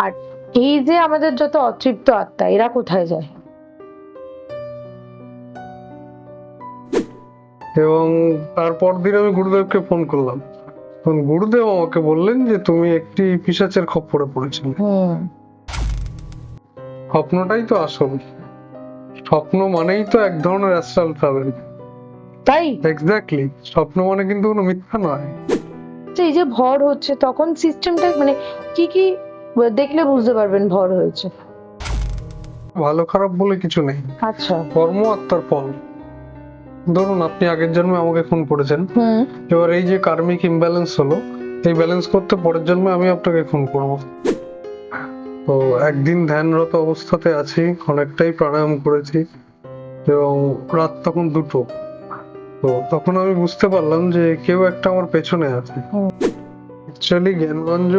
আর এই যে আমাদের যত অতৃপ্ত আত্মা এরা কোথায় যায়? এবং তারপর দিন আমি গুরুদেবকে ফোন করলাম। তখন গুরুদেব আমাকে বললেন যে তুমি একটি পিশাচের খপ্পরে পড়েছিলে। স্বপ্নটাই তো আসল। স্বপ্ন মানেই তো এক ধরনের অ্যাস্ট্রাল ট্রাভেল। তাই এক্স্যাক্টলি, স্বপ্ন মানে কিন্তু কোনো মিথ্যা নয়। তো এই যে ভর হচ্ছে তখন সিস্টেমটা মানে কি কি দেখলে বুঝতে পারবেন ভর হয়েছে? ভালো খারাপ বলে কিছু নেই, আচ্ছা। কর্ম আত্মার ফল। ধরুন আপনি আগের জন্মে আমাকে ফোন করেছেন, এবার এই যে কার্মিক ইমব্যালেন্স হলো, এই ব্যালেন্স করতে পরের জন্মে আমি আপনাকে ফোন করব। তো একদিন ধ্যানরত অবস্থাতে আছি, অনেকটাই প্রাণায়াম করেছি এবং রাত তখন 2টো। তো তখন আমি বুঝতে পারলাম যে কেউ একটা আমার পেছনে আছে। অ্যাকচুয়ালি জ্ঞানগঞ্জ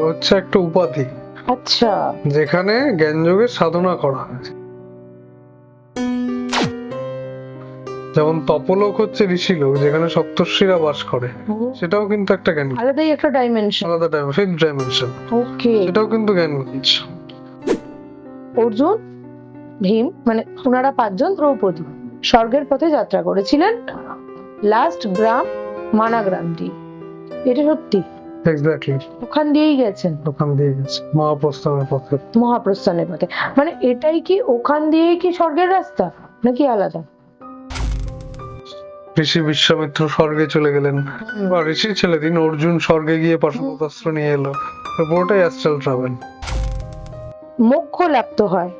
হচ্ছে একটা উপাধি, আচ্ছা। যেখানে জ্ঞানযোগের সাধনা করা হয়। যেমন তপলোক হচ্ছে ঋষিলোক, যেখানে সপ্তর্ষিরা বাস করে, সেটাও কিন্তু একটা জ্ঞান, আলাদাই একটা ডাইমেনশন। আলাদা ডাইমেনশন, ওকে। সেটাও কিন্তু জ্ঞানগঞ্জ। অর্জুন, ভীম মানে ওনারা 5জন দ্রৌপদী স্বর্গের পথে যাত্রা করেছিলেন, লাস্ট গ্রাম মানাগ্রামটি। এটা সত্যি? এক্স্যাক্টলি, ওখান দিয়েই গেছেন? ওখান দিয়ে গেছে মহাপ্রস্থানের পথে। মহাপ্রস্থানের পথে মানে এটাই কি ওখান দিয়েই কি স্বর্গের রাস্তা নাকি আলাদা? ঋষি বিশ্বামিত্র স্বর্গে চলে গেলেন, বা ঋষি ছেলেদিন অর্জুন স্বর্গে গিয়ে পাশুপতাস্ত্র নিয়ে এলো। তো পুরোটাই অ্যাস্ট্রাল ট্রাভেল। মোক্ষ লাভ তো হয়।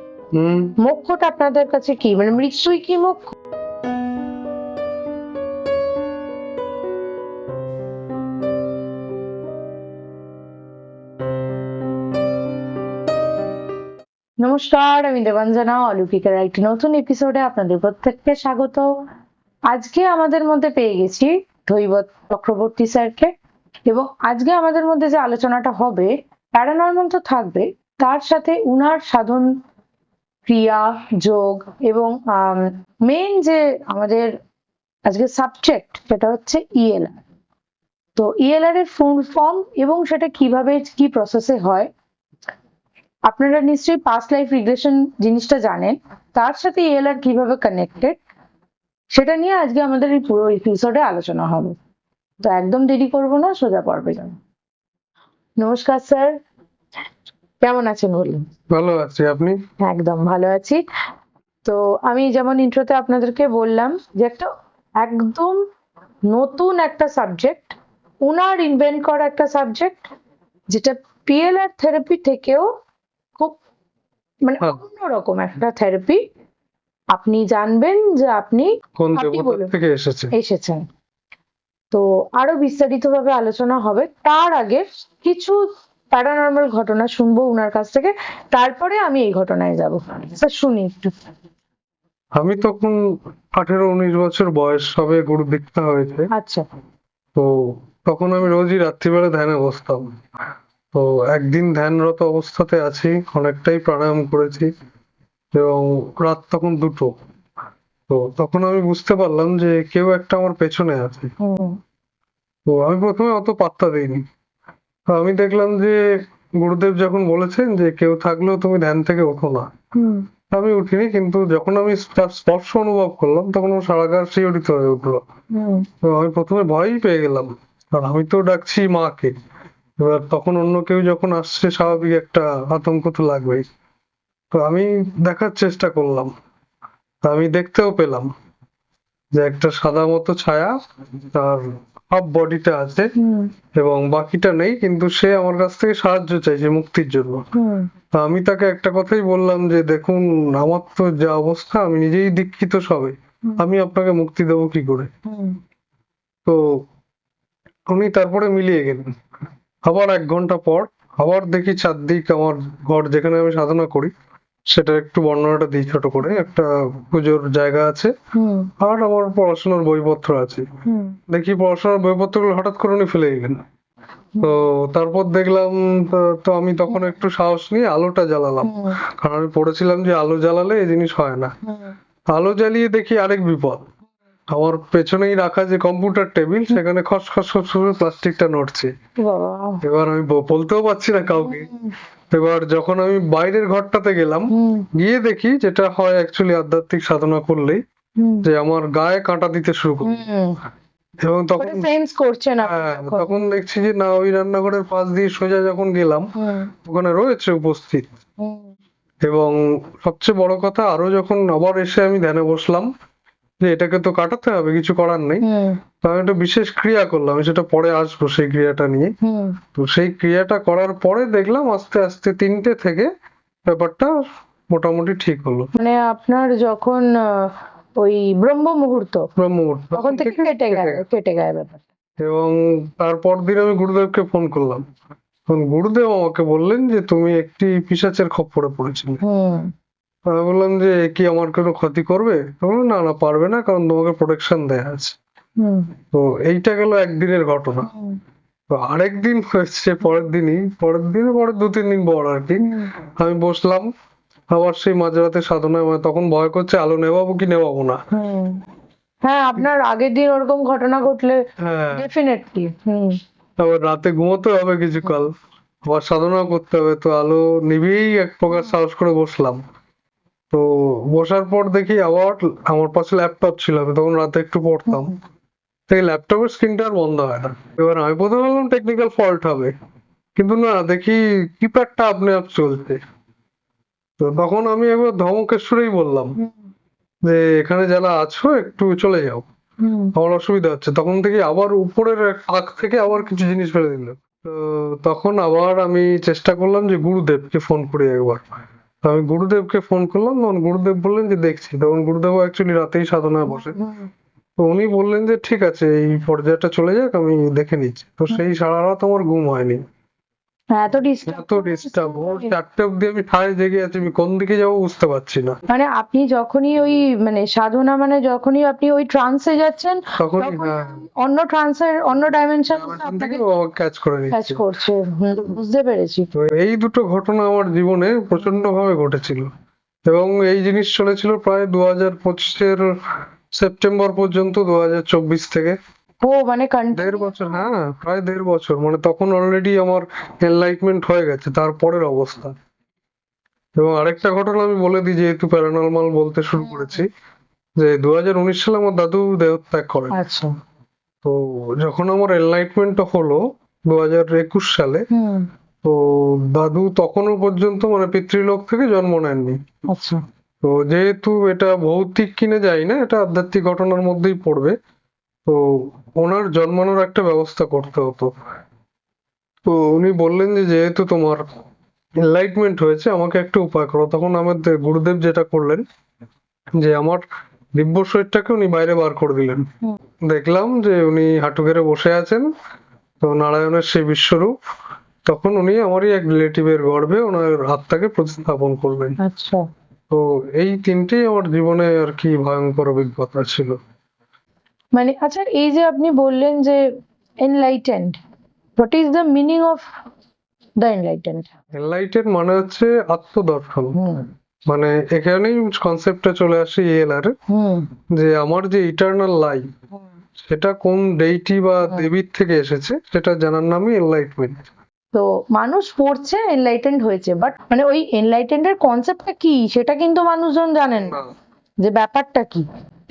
মোক্ষটা আপনাদের কাছে কি মানে মৃত্যুই কি মোক্ষ? নমস্কার, আমি দেবাঞ্জনা। অলৌকিকের একটি নতুন এপিসোডে আপনাদের প্রত্যেককে স্বাগত। আজকে আমাদের মধ্যে পেয়ে গেছি ধৈবত চক্রবর্তী স্যারকে, এবং আজকে আমাদের মধ্যে যে আলোচনাটা হবে প্যারানর্মাল তো থাকবে, তার সাথে উনার সাধন ক্রিয়া যোগ এবং মেইন যে আমাদের আজকে সাবজেক্ট সেটা হচ্ছে ইএলআর। তো ইএলআর এর ফুল ফর্ম এবং সেটা কিভাবে কি প্রসেসে হয়, আপনারা নিশ্চয়ই পাস্ট লাইফ রিগ্রেশন জিনিসটা জানেন, তার সাথে ইএলআর কিভাবে কানেক্টেড সেটা নিয়ে আজকে আমাদের এই পুরো এপিসোডে আলোচনা হবে। তো একদম দেরি করব না, সোজা পর্বে যাব। নমস্কার স্যার, কেমন আছেন বলুন? ভালো আছি, আপনি? একদম ভালো আছি। তো আমি যেমন ইন্ট্রোতে আপনাদেরকে বললাম যে একটা একদম নতুন একটা সাবজেক্ট, উনার ইনভেন্ট করা একটা সাবজেক্ট, যেটা পিএলআর থেরাপি থেকেও খুব মানে অন্যরকম একটা থেরাপি। আপনি জানবেন যে আপনি কোন দেবতা থেকে এসেছেন। তো আরো বিস্তারিতভাবে আলোচনা হবে, তার আগে কিছু প্যারানর্মাল ঘটনা শুনবো উনার কাছ থেকে, তারপরে আমি এই ঘটনায় যাব। স্যার শুনি একটু। আমি তখন 18-19 বছর বয়স, সবে গুরু দীক্ষা হয়েছে। আচ্ছা। তো তখন আমি রোজই রাত্রিবেলা ধ্যানে বসতাম। তো একদিন ধ্যানরত অবস্থাতে আছি, অনেকটাই প্রাণায়াম করেছি এবং রাত তখন 2টো। তো তখন আমি বুঝতে পারলাম যে কেউ একটা আমার পেছনে আছে। তো আমি প্রথমে অত পাত্তা দিইনি। তো আমি দেখলাম যে গুরুদেব যখন বলেছেন যে কেউ থাকলেও তুমি ধ্যান থেকে ওঠো না, আমি উঠিনি, কিন্তু যখন আমি তার স্পর্শ অনুভব করলাম তখন আমার সারা গা শিহরিত হয়ে উঠলো। তো আমি প্রথমে ভয়ই পেয়ে গেলাম, কারণ আমি তো ডাকছি মাকে। এবার তখন অন্য কেউ যখন আসছে, স্বাভাবিক একটা আতঙ্ক তো লাগবেই। তো আমি দেখার চেষ্টা করলাম, আমি দেখতেও পেলাম যে একটা সাদা মতো ছায়া তার হাফ বডিতে আছে এবং বাকিটা নেই, কিন্তু সে আমার কাছ থেকে সাহায্য চাইছে মুক্তির জন্য। তো আমি তাকে একটা কথাই বললাম যে দেখুন, আমার তো যা অবস্থা, আমি নিজেই দীক্ষিত সবে, আমি আপনাকে মুক্তি দেবো কি করে? তো উনি তারপরে মিলিয়ে গেলেন। আবার 1 ঘন্টা পর আবার দেখি চারদিক, আমার ঘর যেখানে আমি সাধনা করি সেটা একটু বর্ণনাটা দিই ছোট করে, একটা পুজোর জায়গা আছে আর আমার পড়াশোনার বইপত্র আছে। দেখি পড়াশোনার বইপত্রগুলো হঠাৎ করে উনি ফেলে দিলেন। তো তারপর দেখলাম, তো আমি তখন একটু সাহস নিয়ে আলোটা জ্বালালাম, কারণ আমি পড়েছিলাম যে আলো জ্বালালে এই জিনিস হয় না। আলো জ্বালিয়ে দেখি আরেক বিপদ, আমার পেছনেই রাখা যে কম্পিউটার টেবিল, সেখানে খস খস খস করে প্লাস্টিকটা নড়ছে। বাবা। এবার আমি বলতেও পারছি না কাউকে। হুম। এবার যখন আমি বাইরের ঘরটাতে গেলাম, হুম। গিয়ে দেখি যেটা হয় অ্যাকচুয়ালি আধ্যাত্মিক সাধনা করলেই, হুম। যে আমার গায়ে কাঁটা দিতে শুরু করলো। হুম। এবং তখন ওটা সেন্স করছেন আপনি হ্যাঁ, তখন। তখন দেখছি যে না, ওই রান্নাঘরের পাশ দিয়ে সোজা যখন গেলাম, হুম। ওখানে রয়েছে উপস্থিত। হুম। এবং সবচেয়ে বড় কথা, আরো যখন আবার এসে আমি ধ্যানে বসলাম যে এটাকে তো কাটাতে হবে, কিছু করার নেই, হুম। তো আমি একটা বিশেষ ক্রিয়া করলাম, সেটা পরে আসবো সেই ক্রিয়াটা নিয়ে। হুম। তো সেই ক্রিয়াটা করার পরে দেখলাম আস্তে আস্তে 3টে থেকে ব্যাপারটা মোটামুটি ঠিক হলো। মানে আপনার যখন ওই ব্রহ্ম মুহূর্ত, ব্রহ্ম মুহূর্ত তখন থেকে কেটে কেটে গেল, গেল। কেটে গেল ব্যাপারটা। এবং তারপর দিন আমি গুরুদেবকে ফোন করলাম। তখন গুরুদেব আমাকে বললেন যে তুমি একটি পিশাচের খপ্পরে পড়েছিলে। হুম। আমি বললাম যে এ কি আমার কোনো ক্ষতি করবে? তো বলল, না না, পারবে না, কারণ তোমাকে প্রোটেকশন দেয়া আছে। হুম। তো এইটা গেল একদিনের ঘটনা। হুম। তো আরেকদিন হয়েছে পরের দিনই, পরের দিন পরে 2-3 দিন পর আর কি, হুম। আমি বসলাম আবার সেই মাঝরাতে সাধনায়। মানে তখন ভয় করছে, আলো নেভাবো কি নেভাবো না। হুম। হ্যাঁ, আপনার আগের দিন ওরকম ঘটনা ঘটলে হ্যাঁ, ডেফিনেটলি। হুম। আবার রাতে ঘুমোতে হবে কিছুকাল, আবার সাধনা করতে হবে, তো আলো নিভিয়েই এক প্রকার সাহস করে বসলাম। তো বসার পর দেখি আবার আমার পাশে ল্যাপটপ ছিল, আমি তখন রাতে একটু পড়তাম, সেই ল্যাপটপের স্ক্রিনটা আর বন্ধ হয় না। এবার আমি প্রথমে ভাবলাম টেকনিক্যাল ফল্ট হবে, কিন্তু না, দেখি কিপ্যাডটা আপনি আপ চলছে। তো তখন আমি একবার ধমকেশ্বরেই বললাম হুম। যে এখানে যারা আছো একটু চলে যাও, হুম। আমার অসুবিধা হচ্ছে। তখন থেকে আবার উপরের এক তাক থেকে আবার কিছু জিনিস ফেলে দিল। তো তখন আবার আমি চেষ্টা করলাম যে গুরুদেবকে ফোন করি একবার। তো আমি গুরুদেবকে ফোন করলাম, তখন গুরুদেব বললেন যে দেখছি। তখন গুরুদেব অ্যাকচুয়ালি রাতেই সাধনায় বসে। হুম। তো উনি বললেন যে ঠিক আছে, এই পর্যায়টা চলে যাক, আমি দেখে নিচ্ছি। তো সেই সারা রাত আমার ঘুম হয়নি। হ্যাঁ, এত ডিস্টার্ব। এত ডিস্টার্ব, ভোর 4টে অব্দি আমি ঠায় জেগে আছি, আমি কোন দিকে যাবো বুঝতে পারছি না। মানে আপনি যখনই ওই মানে সাধনা, মানে যখনই আপনি ওই ট্রান্সে যাচ্ছেন, তখনই তখন হ্যাঁ, অন্য ট্রান্সের অন্য ডাইমেনশন ডাইমেনশন থেকে আপনাকে ও আমাকে ক্যাচ করে ক্যাচ নিচ্ছে। করছে। বুঝতে পেরেছি। তো এই দুটো ঘটনা আমার জীবনে প্রচন্ড ভাবে ঘটেছিল। এবং এই জিনিস চলেছিল প্রায় 2025-এর সেপ্টেম্বর পর্যন্ত, 2024 থেকে ও মানে 1.5 বছর। হ্যাঁ, প্রায় 1.5 বছর। মানে তখন অলরেডি আমার এনলাইটমেন্ট হয়ে গেছে, তারপরের অবস্থা। এবং আরেকটা ঘটনা আমি বলে দিই, যেহেতু প্যারানর্মাল বলতে শুরু করেছি, যে 2019 সালে আমার দাদু দেহত্যাগ করেন। আচ্ছা। তো যখন আমার এনলাইটমেন্টটা হলো 2021 সালে, হুম। তো দাদু তখনো পর্যন্ত মানে পিতৃলোক থেকে জন্ম নেননি। আচ্ছা। তো যেহেতু এটা ভৌতিক কিনে যায় না, এটা আধ্যাত্মিক ঘটনার মধ্যেই পড়বে, তো ওনার জন্মানোর একটা ব্যবস্থা করতে হতো। তো উনি বললেন যে যেহেতু তোমার এনলাইটমেন্ট হয়েছে, আমাকে একটা উপায় করো। তখন আমাদের গুরুদেব যেটা করলেন, যে আমার দিব্য শরীরটাকে উনি বাইরে বার করে দিলেন। হুম। দেখলাম যে উনি হাঁটু গেড়ে বসে আছেন, তো নারায়ণের সেই বিশ্বরূপ। তখন উনি আমারই এক রিলেটিভের গর্ভে ওনার আত্মাকে প্রতিস্থাপন করবেন। আচ্ছা। তো এই 3টেই আমার জীবনে আর কি ভয়ঙ্কর অভিজ্ঞতা ছিল। মানে আচ্ছা, এই যে আপনি বললেন যে enlightened, what is the meaning of the enlightened? Enlightened মানে হচ্ছে আত্মদর্শন। হুম। মানে এখানেই কনসেপ্টটা চলে আসে ELR এর, হুম। যে আমার যে ইটারনাল লাইফ, সেটা কোন ডেইটি বা দেবীর থেকে এসেছে, সেটা জানার নামই এনলাইটমেন্ট। তো মানুষ পড়ছে এনলাইটেন্ড হয়েছে, বাট মানে ওই এনলাইটেন্ড এর কনসেপ্টটা কি সেটা কিন্তু মানুষজন জানেন না, যে ব্যাপারটা কি।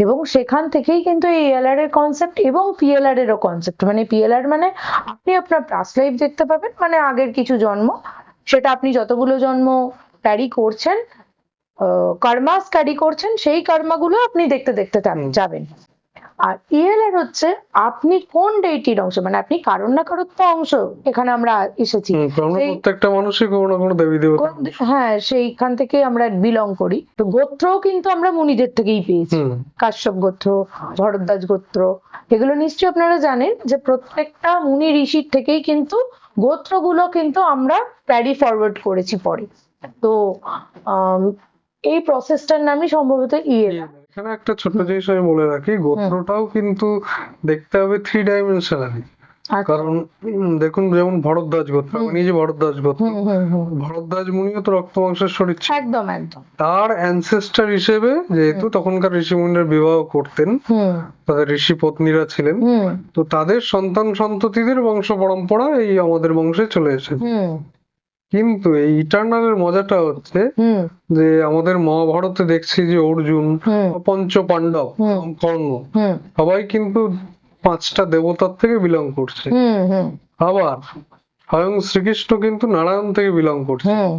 এবং সেখান থেকেই কিন্তু এই এএলআর এর কনসেপ্ট এবং পিএলআর এরও কনসেপ্ট। মানে পিএলআর মানে আপনি আপনার পাস্ট লাইফ দেখতে পাবেন, মানে আগের কিছু জন্ম, সেটা আপনি যতগুলো জন্ম ক্যারি করছেন, কর্মাস ক্যারি করছেন, সেই কর্মাগুলো আপনি দেখতে দেখতে যাবেন। আর ইএলআর হচ্ছে আপনি কোন ডেইটির অংশ, মানে আপনি কারোর না কারোর তো অংশ, এখানে আমরা এসেছি। আমরা সেই প্রত্যেকটা মানুষই কোনো না কোনো দেবী দেবতা। হ্যাঁ, সেইখান থেকে আমরা বিলং করি। তো গোত্রও কিন্তু আমরা মুনিদের থেকেই পেয়েছি। কাশ্যপ গোত্র, ভরদ্বাজ গোত্র, এগুলো নিশ্চয়ই আপনারা জানেন যে প্রত্যেকটা মুনি ঋষির থেকেই কিন্তু গোত্রগুলো কিন্তু আমরা ক্যারি ফরওয়ার্ড করেছি পরে। তো এই প্রসেসটার নামই সম্ভবত ইএলআর। এখানে একটা ছোট্ট জিনিস আমি বলে রাখি, গোত্রটাও কিন্তু দেখতে হবে 3 ডাইমেনশনালি। আচ্ছা। কারণ দেখুন, যেমন ভরদ্বাজ গোত্র, আমি নিজে ভরদ্বাজ গোত্র। হুম হুম হুম ভরদ্বাজ মুনিও তো রক্ত মাংসের শরীর ছিল। একদম একদম। তার অ্যানসেস্টার হিসেবে যেহেতু তখনকার ঋষি মুনিরা বিবাহ করতেন, হুম তাদের ঋষি পত্নীরা ছিলেন, হুম তো তাদের সন্তান সন্ততিদের বংশ পরম্পরা এই আমাদের বংশে চলে এসেছে। হুম কিন্তু এই ইটার্নালের মজাটা হচ্ছে হুম যে আমাদের মহাভারতে দেখছি যে অর্জুন, হুম পঞ্চ পাণ্ডব, হুম কর্ণ, হুম সবাই কিন্তু 5টা দেবতার থেকে বিলং করছে। হুম হুম আবার স্বয়ং শ্রীকৃষ্ণ কিন্তু নারায়ণ থেকে বিলং করছে। হুম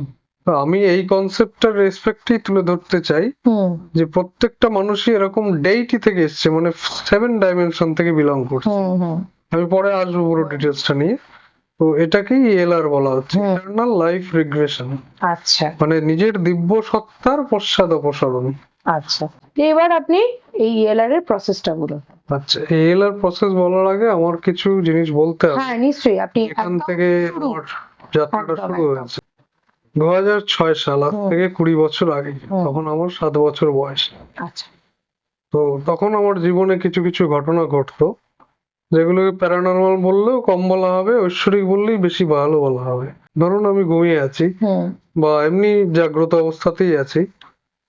তো আমি এই কনসেপ্টটার রেসপেক্টই তুলে ধরতে চাই হুম যে প্রত্যেকটা মানুষই এরকম ডেইটি থেকে এসছে, মানে 7 ডাইমেনশন থেকে বিলং করছে। হুম হুম আমি পরে আসবো পুরো ডিটেলসটা নিয়ে। তো এটাকেই এলআর বলা হচ্ছে, হুম। ইটারনাল লাইফ রিগ্রেশন, আচ্ছা মানে নিজের দিব্য সত্তার পশ্চাৎ অপসরণ। আচ্ছা, এবার আপনি এই এলআর এর প্রসেসটা বলুন। আচ্ছা, এলআর প্রসেস বলার আগে আমার কিছু জিনিস বলতে হবে। হ্যাঁ নিশ্চয়ই, আপনি এখান একদম থেকে শুরু। আমার যাত্রাটা একদম শুরু একদম। হয়েছে 2006 সাল, আজ হুম থেকে 20 বছর আগে। হুম তখন আমার 7 বছর বয়স। আচ্ছা তো তখন আমার জীবনে কিছু কিছু ঘটনা ঘটতো, যেগুলোকে প্যারানর্মাল বললেও কম বলা হবে, ঐশ্বরিক বললেই বেশি ভালো বলা হবে। ধরুন আমি ঘুমিয়ে আছি হুম বা এমনি জাগ্রত অবস্থাতেই আছি,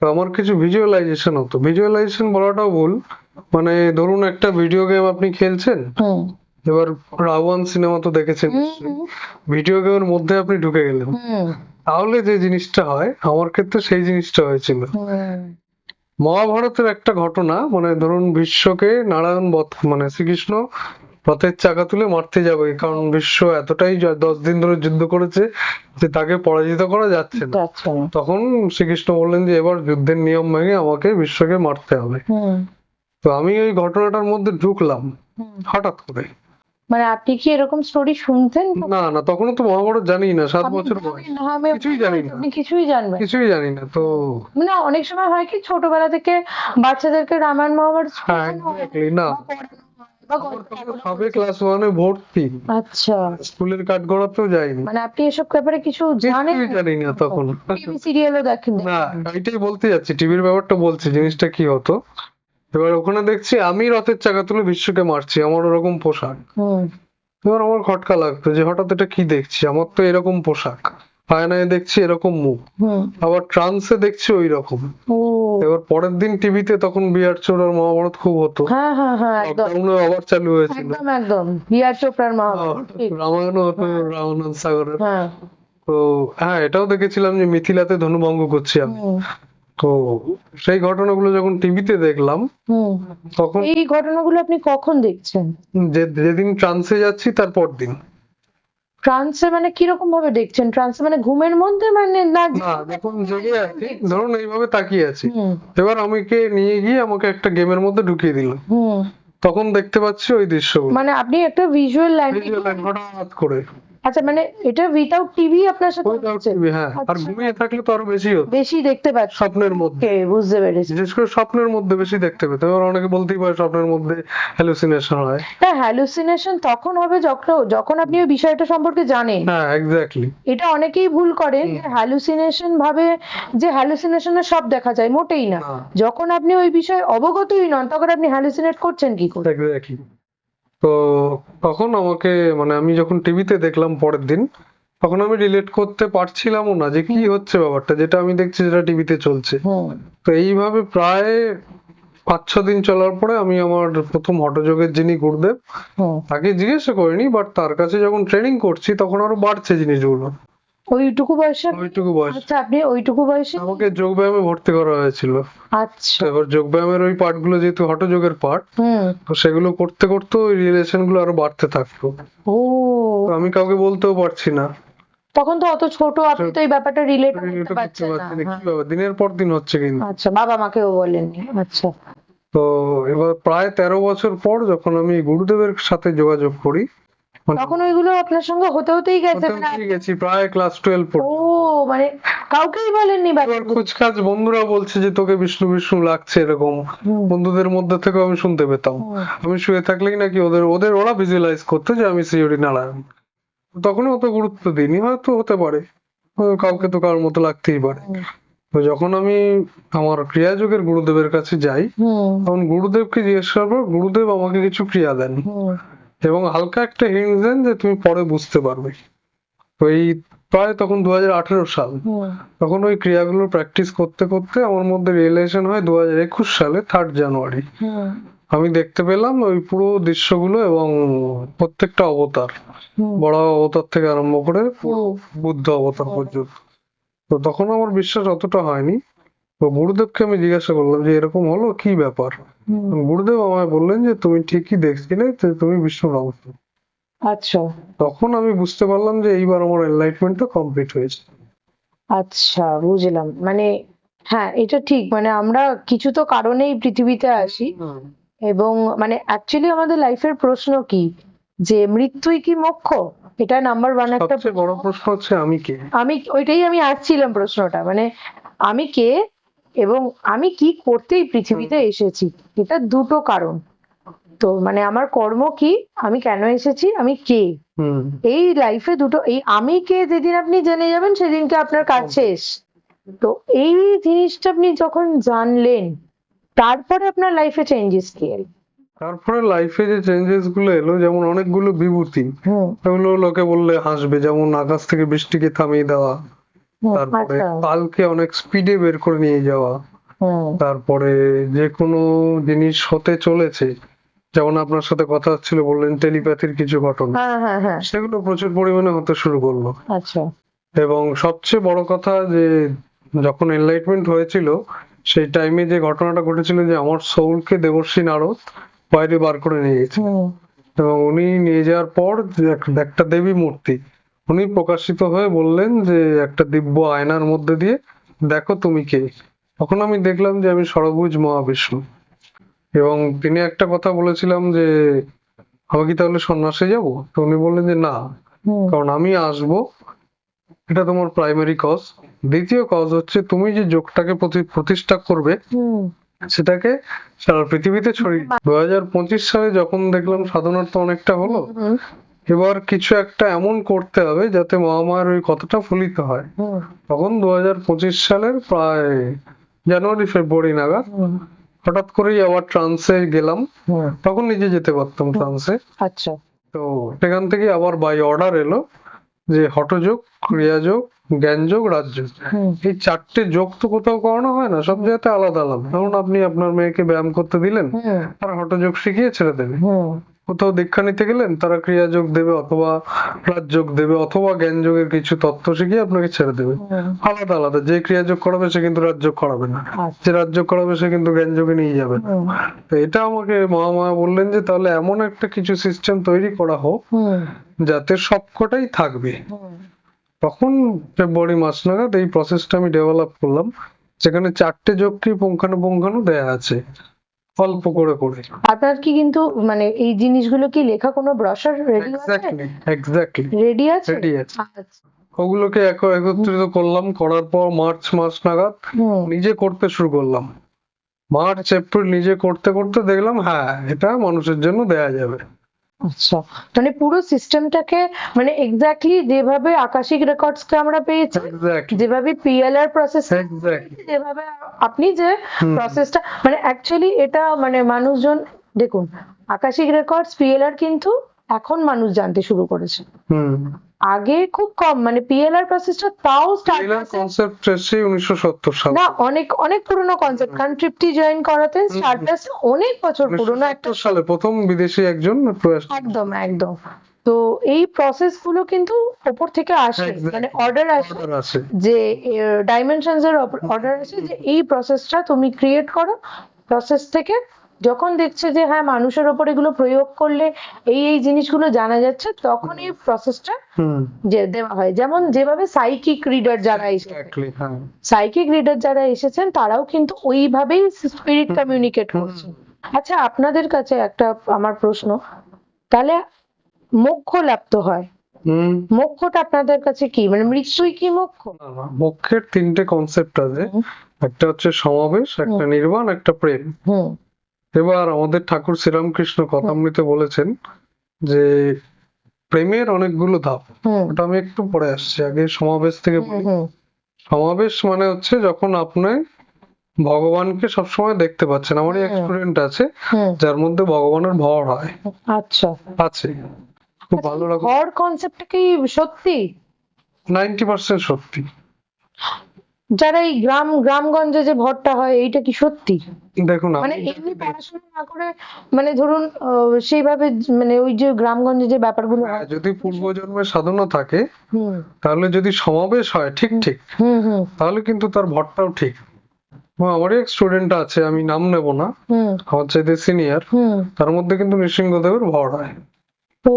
তো আমার কিছু ভিজুয়ালাইজেশন হতো। ভিজুয়ালাইজেশন বলাটাও ভুল, মানে ধরুন একটা ভিডিও গেম আপনি খেলছেন, হুম এবার রাওয়ান সিনেমা তো দেখেছেন হুম নিশ্চয়ই, ভিডিও গেমের মধ্যে আপনি ঢুকে গেলেন, হুম তাহলে যে জিনিসটা হয় আমার ক্ষেত্রে সেই জিনিসটা হয়েছিল। হুম মহাভারতের একটা ঘটনা, মানে ধরুন ভীষ্মকে নারায়ণ বধ, মানে শ্রীকৃষ্ণ রথের চাকা তুলে মারতে যাবে, কারণ ভীষ্ম এতটাই 10 দিন ধরে যুদ্ধ করেছে যে তাকে পরাজিত করা যাচ্ছে না। আচ্ছা তখন শ্রীকৃষ্ণ বললেন যে এবার যুদ্ধের নিয়ম ভেঙে আমাকে ভীষ্মকে মারতে হবে। হুম তো আমি ওই ঘটনাটার মধ্যে ঢুকলাম হুম। হঠাৎ করে। মানে আপনি কি এরকম স্টোরি শুনতেন? না না, তখনও তো মহাভারত জানি না, 7 আপনি বছর বয়স, জানেন না, আমি কিছুই জানি না, আপনি কিছুই জানবেন না। কিছুই জানি না তো। মানে অনেক সময় হয় কি, ছোটবেলা থেকে বাচ্চাদেরকে রামায়ণ মহাভারত হ্যাঁ শেখানো হয় এক্স্যাক্টলি না, বা পড়ানো হয় বা আমার গল্প তখন এখনো সবে বলছে। ক্লাস 1-এ ভর্তি, আচ্ছা, স্কুলের কাঠগড়াতেও যাইনি, মানে আপনি এসব ব্যাপারে কিছু জানেন কিছুই জানি না তখন। টিভি সিরিয়ালও দেখেন না, দেখেন? এটাই বলতে যাচ্ছি, টিভির ব্যাপারটা বলছি জিনিসটা কি হতো। এবার ওখানে দেখছি আমি রথের চাকা তুলে বিশ্বকে মারছি, আমার ওরকম পোশাক। হুম এবার আমার খটকা লাগতো যে হঠাৎ এটা কি দেখছি, আমার তো এরকম পোশাক, আয়নায় দেখছি এরকম মুখ, হুম আবার ট্রান্সে দেখছি ওই রকম। ও এবার পরের দিন টিভিতে তখন বিআর চোর আর মহাভারত খুব হতো, হ্যাঁ হ্যাঁ হ্যাঁ একদম লকডাউনে আবার চালু হয়েছিল। একদম একদম বিআর চোপড়ার মহাভারত, ঠিক। রামায়ণও হতো, হ্যাঁ রামানন্দ সাগরের। হ্যাঁ তো হ্যাঁ, এটাও দেখেছিলাম যে মিথিলাতে ধনুভঙ্গ করছি আমি। হুম তো সেই ঘটনাগুলো যখন টিভিতে দেখলাম, হুম। তখন এই ঘটনাগুলো আপনি কখন দেখছেন? যেদিন ট্রান্সে যাচ্ছি তারপর দিন। ট্রান্সে মানে কিরকম ভাবে দেখছেন? ট্রান্সে মানে ঘুমের মধ্যে, মানে না না দেখুন, জেগে আছি, ধরুন এইভাবে তাকিয়ে আছি, হুম এবার আমাকে নিয়ে গিয়ে আমাকে একটা গেমের মধ্যে ঢুকিয়ে দিল, হুম। তখন দেখতে পাচ্ছি ওই দৃশ্যগুলো মানে আপনি একটা ভিজুয়াল ভিজুয়াল হঠাৎ করে। আচ্ছা, মানে এটা উইথাউট টিভি আপনার সাথে উইদাউট হচ্ছে? টিভি, হ্যাঁ, আর আচ্ছা, ঘুমিয়ে থাকলে তো আরো বেশি হতো, বেশি দেখতে পাচ্ছি। স্বপ্নের মধ্যে, ওকে, বুঝতে পেরেছি। বিশেষ করে স্বপ্নের মধ্যে বেশি দেখতে পেতো। এবার অনেকে বলতেই পারে স্বপ্নের মধ্যে হ্যালুসিনেশন হয়। হ্যাঁ, হ্যালুসিনেশন তখন হবে যখন যখন আপনি ওই বিষয়টা সম্পর্কে জানেন। হ্যাঁ এক্স্যাক্টলি। এটা অনেকেই ভুল করেন যে হ্যালুসিনেশন ভাবে যে হ্যালুসিনেশনে সব দেখা যায়, মোটেই না। না, যখন আপনি ওই বিষয়ে অবগতই নন তখন আপনি হ্যালুসিনেট করছেন কি করে? এক্স্যাক্টলি। তো তখন আমাকে, মানে আমি যখন টিভিতে দেখলাম পরের দিন, তখন আমি রিলেট করতে পারছিলামও না যে কি হচ্ছে ব্যাপারটা, যেটা আমি দেখছি যেটা টিভিতে চলছে। হুম তো এইভাবে প্রায় 5-6 দিন চলার পরে আমি আমার প্রথম হঠযোগের যিনি গুরুদেব, হুম। তাকে জিজ্ঞাসা করিনি, বাট তার কাছে যখন ট্রেনিং করছি তখন আরো বাড়ছে জিনিসগুলো। ওইটুকু বয়সে ওইটুকু বয়স আচ্ছা, আপনি ওইটুকু বয়সে আমাকে যোগ ব্যায়ামে ভর্তি করা হয়েছিল। তো আচ্ছা এবার যোগ ব্যায়ামের ওই পার্ট গুলো যেহেতু হঠযোগের পার্ট, হুম। তো সেগুলো করতে করতে ওই রিলেশন গুলো আরো বাড়তে থাকতো। ও, তো আমি কাউকে বলতেও পারছি না, তখন তো অত ছোট, আপনি তো এই ব্যাপারটা রিলেট করতে রিলেটও করতে পারছেন না। পারছি না, কি হ্যাঁ। ব্যাপার, দিনের পর দিন হচ্ছে কিন্তু। আচ্ছা, বাবা মাকেও বলেননি? আচ্ছা। তো এবার প্রায় 13 বছর পর যখন আমি গুরুদেবের সাথে যোগাযোগ করি, মানে তখন ওইগুলো আপনার সঙ্গে হতে হতেই গেছে, হতে মানে হতেই গেছি প্রায় ক্লাস 12 ও, পর্যন্ত। মানে কাউকেই বলেননি এবার ব্যাপারগুলো? খোঁজখাজ বন্ধুরা বলছে যে তোকে বিষ্ণু বিষ্ণু লাগছে এরকম, হুম বন্ধুদের মধ্যে থেকেও আমি শুনতে পেতাম। হুম আমি শুয়ে থাকলেই নাকি ওদের ওদের ওরা ভিজুয়ালাইজ করতো যে আমি শ্রীহরি নারায়ণ। তখন অত গুরুত্ব দিইনি, হয়তো হতে পারে, কাউকে তো কারোর মতো লাগতেই পারে। হুম তো যখন আমি আমার ক্রিয়াযোগের গুরুদেবের কাছে যাই, হুম তখন গুরুদেবকে জিজ্ঞেস করার পর গুরুদেব আমাকে কিছু ক্রিয়া দেন। হুম এবং হালকা একটা হিন্ট দেন যে তুমি পরে বুঝতে পারবে। তো এই প্রায় তখন 2018 সাল, হুম তখন ওই ক্রিয়াগুলো প্র্যাকটিস করতে করতে আমার মধ্যে রিয়েলাইজেশন হয় 2021 সালে 3rd জানুয়ারি। হুম আমি দেখতে পেলাম ওই পুরো দৃশ্যগুলো এবং প্রত্যেকটা অবতার, হুম বড় অবতার থেকে আরম্ভ করে হুম বুদ্ধ অবতার পর্যন্ত। তো তখন আমার বিশ্বাস অতটা হয়নি। তো গুরুদেবকে আমি জিজ্ঞাসা করলাম যে এরকম হলো, কি ব্যাপার? হুম। গুরুদেব আমায় বললেন যে তুমি ঠিকই দেখছিলে, তো তুমি বিষ্ণুর অংশ। আচ্ছা তখন আমি বুঝতে পারলাম যে এইবার আমার এনলাইটমেন্টটা কমপ্লিট হয়েছে। আচ্ছা, বুঝলাম। মানে হ্যাঁ, এটা ঠিক। মানে আমরা কিছু তো কারণেই পৃথিবীতে আসি, এবং মানে অ্যাকচুয়ালি আমাদের লাইফের প্রশ্ন কি, যে মৃত্যুই কি মোক্ষ? এটা নাম্বার ওয়ান একটা সবচেয়ে বড় প্রশ্ন হচ্ছে আমি কে। ওইটাই আমি আসছিলাম প্রশ্নটা, মানে আমি কে এবং আমি কি করতে এই পৃথিবীতে এসেছি। এটা দুটো কারণ। তো মানে আমার কর্ম কি, আমি কেন এসেছি, আমি কে, হুম। এই লাইফে দুটো, এই আমি কে যেদিন আপনি জেনে যাবেন সেদিনকে আপনার কাজ শেষ। তো এই জিনিসটা আপনি যখন জানলেন, তারপরে আপনার লাইফে চেঞ্জেস কি এলো? তারপরে লাইফে যে চেঞ্জেস গুলো এলো, যেমন অনেকগুলো বিভূতি, হুম এগুলো লোকে বললে হাসবে, যেমন আকাশ থেকে বৃষ্টিকে থামিয়ে দেওয়া, হুম। তারপরে আচ্ছা। কালকে অনেক স্পিডে বের করে নিয়ে যাওয়া, হুম। তারপরে যে কোনো জিনিস হতে চলেছে, যেমন আপনার সাথে কথা হচ্ছিল বললেন টেলিপ্যাথির কিছু ঘটনা, হ্যাঁ হ্যাঁ হ্যাঁ। সেগুলো প্রচুর পরিমাণে হতে শুরু করলো। আচ্ছা। এবং সবচেয়ে বড় কথা যে যখন এনলাইটমেন্ট হয়েছিল, সেই টাইমে যে ঘটনাটা ঘটেছিল যে আমার সোলকে দেবর্ষী নারদ বাইরে বার করে নিয়ে গেছে, হুম এবং উনি নিয়ে যাওয়ার পর যে একটা দেবী মূর্তি, উনি প্রকাশিত হয়ে বললেন যে একটা দিব্য আয়নার মধ্যে দিয়ে দেখো তুমি কে। তখন আমি দেখলাম যে আমি ষড়ভুজ মহাবিষ্ণু। এবং তিনি একটা কথা বলেছিলাম যে আমি কি তাহলে সন্ন্যাসে যাব? তো উনি বললেন যে না, হুম কারণ আমি আসবো, এটা তোমার প্রাইমারি কজ। দ্বিতীয় কজ হচ্ছে তুমি যে যোগটাকে প্রতিষ্ঠা করবে, হুম সেটাকে সারা পৃথিবীতে ছড়িয়ে। 2025 সালে যখন দেখলাম সাধনার তো অনেকটা হলো, হুম এবার কিছু একটা এমন করতে হবে যাতে মহামায়ার ওই কথাটা ফলিত হয়। হুম তখন 2025 সালের প্রায় জানুয়ারি ফেব্রুয়ারি নাগাদ হুম হঠাৎ করেই আবার ট্রান্সে গেলাম। হুম। তখন নিজে যেতে পারতাম ট্রান্সে। আচ্ছা। তো সেখান থেকে আবার বাই অর্ডার এলো যে হঠযোগ, ক্রিয়াযোগ, জ্ঞানযোগ, রাজযোগ, হুম এই 4টে যোগ তো কোথাও করানো হয় না, সব জায়গাতে আলাদা আলাদা। ধরুন আপনি আপনার মেয়েকে ব্যায়াম করতে দিলেন, হুম তারা হঠযোগ শিখিয়ে ছেড়ে দেবে। হুম কোথাও দীক্ষা নিতে গেলেন, তারা ক্রিয়াযোগ দেবে অথবা রাজযোগ দেবে অথবা জ্ঞানযোগের কিছু তত্ত্ব শিখিয়ে আপনাকে ছেড়ে দেবে। হুম। আলাদা আলাদা। যে ক্রিয়াযোগ করাবে সে কিন্তু রাজযোগ করাবে না, আচ্ছা। যে রাজযোগ করাবে সে কিন্তু জ্ঞানযোগে নিয়ে যাবে না। হুম তো এটা আমাকে মহামায়া বললেন যে তাহলে এমন একটা কিছু সিস্টেম তৈরি করা হোক হুম যাতে সবকটাই থাকবে। হুম। তখন ফেব্রুয়ারি মাস নাগাদ এই প্রসেসটা আমি ডেভেলপ করলাম, যেখানে 4টে যোগকে পুঙ্খানুপুঙ্খানু দেয়া আছে অল্প করে করে। আপনার কি কিন্তু মানে এই জিনিসগুলো কি লেখা কোনো ব্রশার রেডি আছে? এক্স্যাক্টলি এক্স্যাক্টলি রেডি আছে? রেডি আছে। আচ্ছা। ওগুলোকে একত্রিত করলাম, করার পর মার্চ মাস নাগাদ হুম নিজে করতে শুরু করলাম। মার্চ এপ্রিল নিজে করতে করতে দেখলাম হ্যাঁ এটা মানুষের জন্য দেয়া যাবে। আচ্ছা, মানে পুরো সিস্টেমটাকে, মানে এক্স্যাক্টলি যেভাবে আকাশিক রেকর্ডস কে আমরা পেয়েছি, এক্স্যাক্টলি যেভাবে পিএলআর প্রসেস, এক্স্যাক্টলি। যেভাবে আপনি যে হুম প্রসেসটা, মানে অ্যাকচুয়ালি এটা মানে মানুষজন, দেখুন, আকাশিক রেকর্ডস পিএলআর কিন্তু এখন মানুষ জানতে শুরু করেছে। হুম। আগে খুব কম, মানে পিএলআর প্রসেসটা তাও স্টার্ট ট্রেইলার কনসেপ্ট এসেছে 1970 সাল। না, অনেক অনেক পুরনো কনসেপ্ট, কারণ তৃপ্তি জয়েন করাতেন স্টারডাস্ট, অনেক বছর পুরনো একটা। 1970 সালে প্রথম বিদেশি একজন প্রয়াস। একদম একদম। তো এই প্রসেস গুলো কিন্তু ওপর থেকে আসে, মানে অর্ডার আসে, অর্ডার আছে। যে ডাইমেনশনস এর অর্ডার আসে যে এই প্রসেসটা তুমি ক্রিয়েট করো। প্রসেস থেকে যখন দেখছে যে হ্যাঁ মানুষের ওপর এগুলো প্রয়োগ করলে এই এই জিনিসগুলো জানা যাচ্ছে, তখন এই প্রসেসটা হুম যে দেওয়া হয়। যেমন যেভাবে সাইকিক রিডার যারা এসেছেন, এক্স্যাক্টলি হ্যাঁ। সাইকিক রিডার যারা এসেছেন তারাও কিন্তু ওইভাবেই স্পিরিট কমিউনিকেট করছেন। আচ্ছা, আপনাদের কাছে একটা আমার প্রশ্ন, তাহলে মোক্ষ লাভ তো হয়, হুম। মোক্ষটা আপনাদের কাছে কি, মানে মৃত্যুই কি মোক্ষ? না, না, মোক্ষের 3টে কনসেপ্ট আছে। হুম একটা হচ্ছে সমাবেশ, একটা নির্বাণ, একটা প্রেম। হুম এবার আমাদের ঠাকুর শ্রীরামকৃষ্ণ কথামৃতে বলেছেন যে প্রেমের অনেকগুলো ধাপ। হুম ওটা আমি একটু পরে আসছি, আগে সমাবেশ থেকে হুম বলি। হুম সমাবেশ মানে হচ্ছে যখন আপনি ভগবানকে সবসময় দেখতে পাচ্ছেন। আমারই এক হুম স্টুডেন্ট আছে হুম যার মধ্যে ভগবানের ভর হয়, আচ্ছা। আছে, খুব আচ্ছা, ভালো এই রকম। ভর কনসেপ্টটা কি সত্যি? 90% সত্যি। যারা এই গ্রামগঞ্জে যে ভরটা হয় এইটা কি সত্যি? দেখুন মানে আমি এমনি পড়াশোনা না করে, মানে ধরুন সেইভাবে মানে ওই যে গ্রামগঞ্জে যে ব্যাপারগুলো হয়। যদি পূর্বজন্মের সাধনা থাকে, হুম তাহলে যদি সমাবেশ হয় ঠিক হুম ঠিক, হুম হুম তাহলে কিন্তু তার ভরটাও ঠিক। আমারই এক স্টুডেন্ট আছে, আমি নাম নেব না, হুম আমার চাইতে সিনিয়র, হুম তার মধ্যে কিন্তু নৃসিংহদেবের ভর হয়। ও,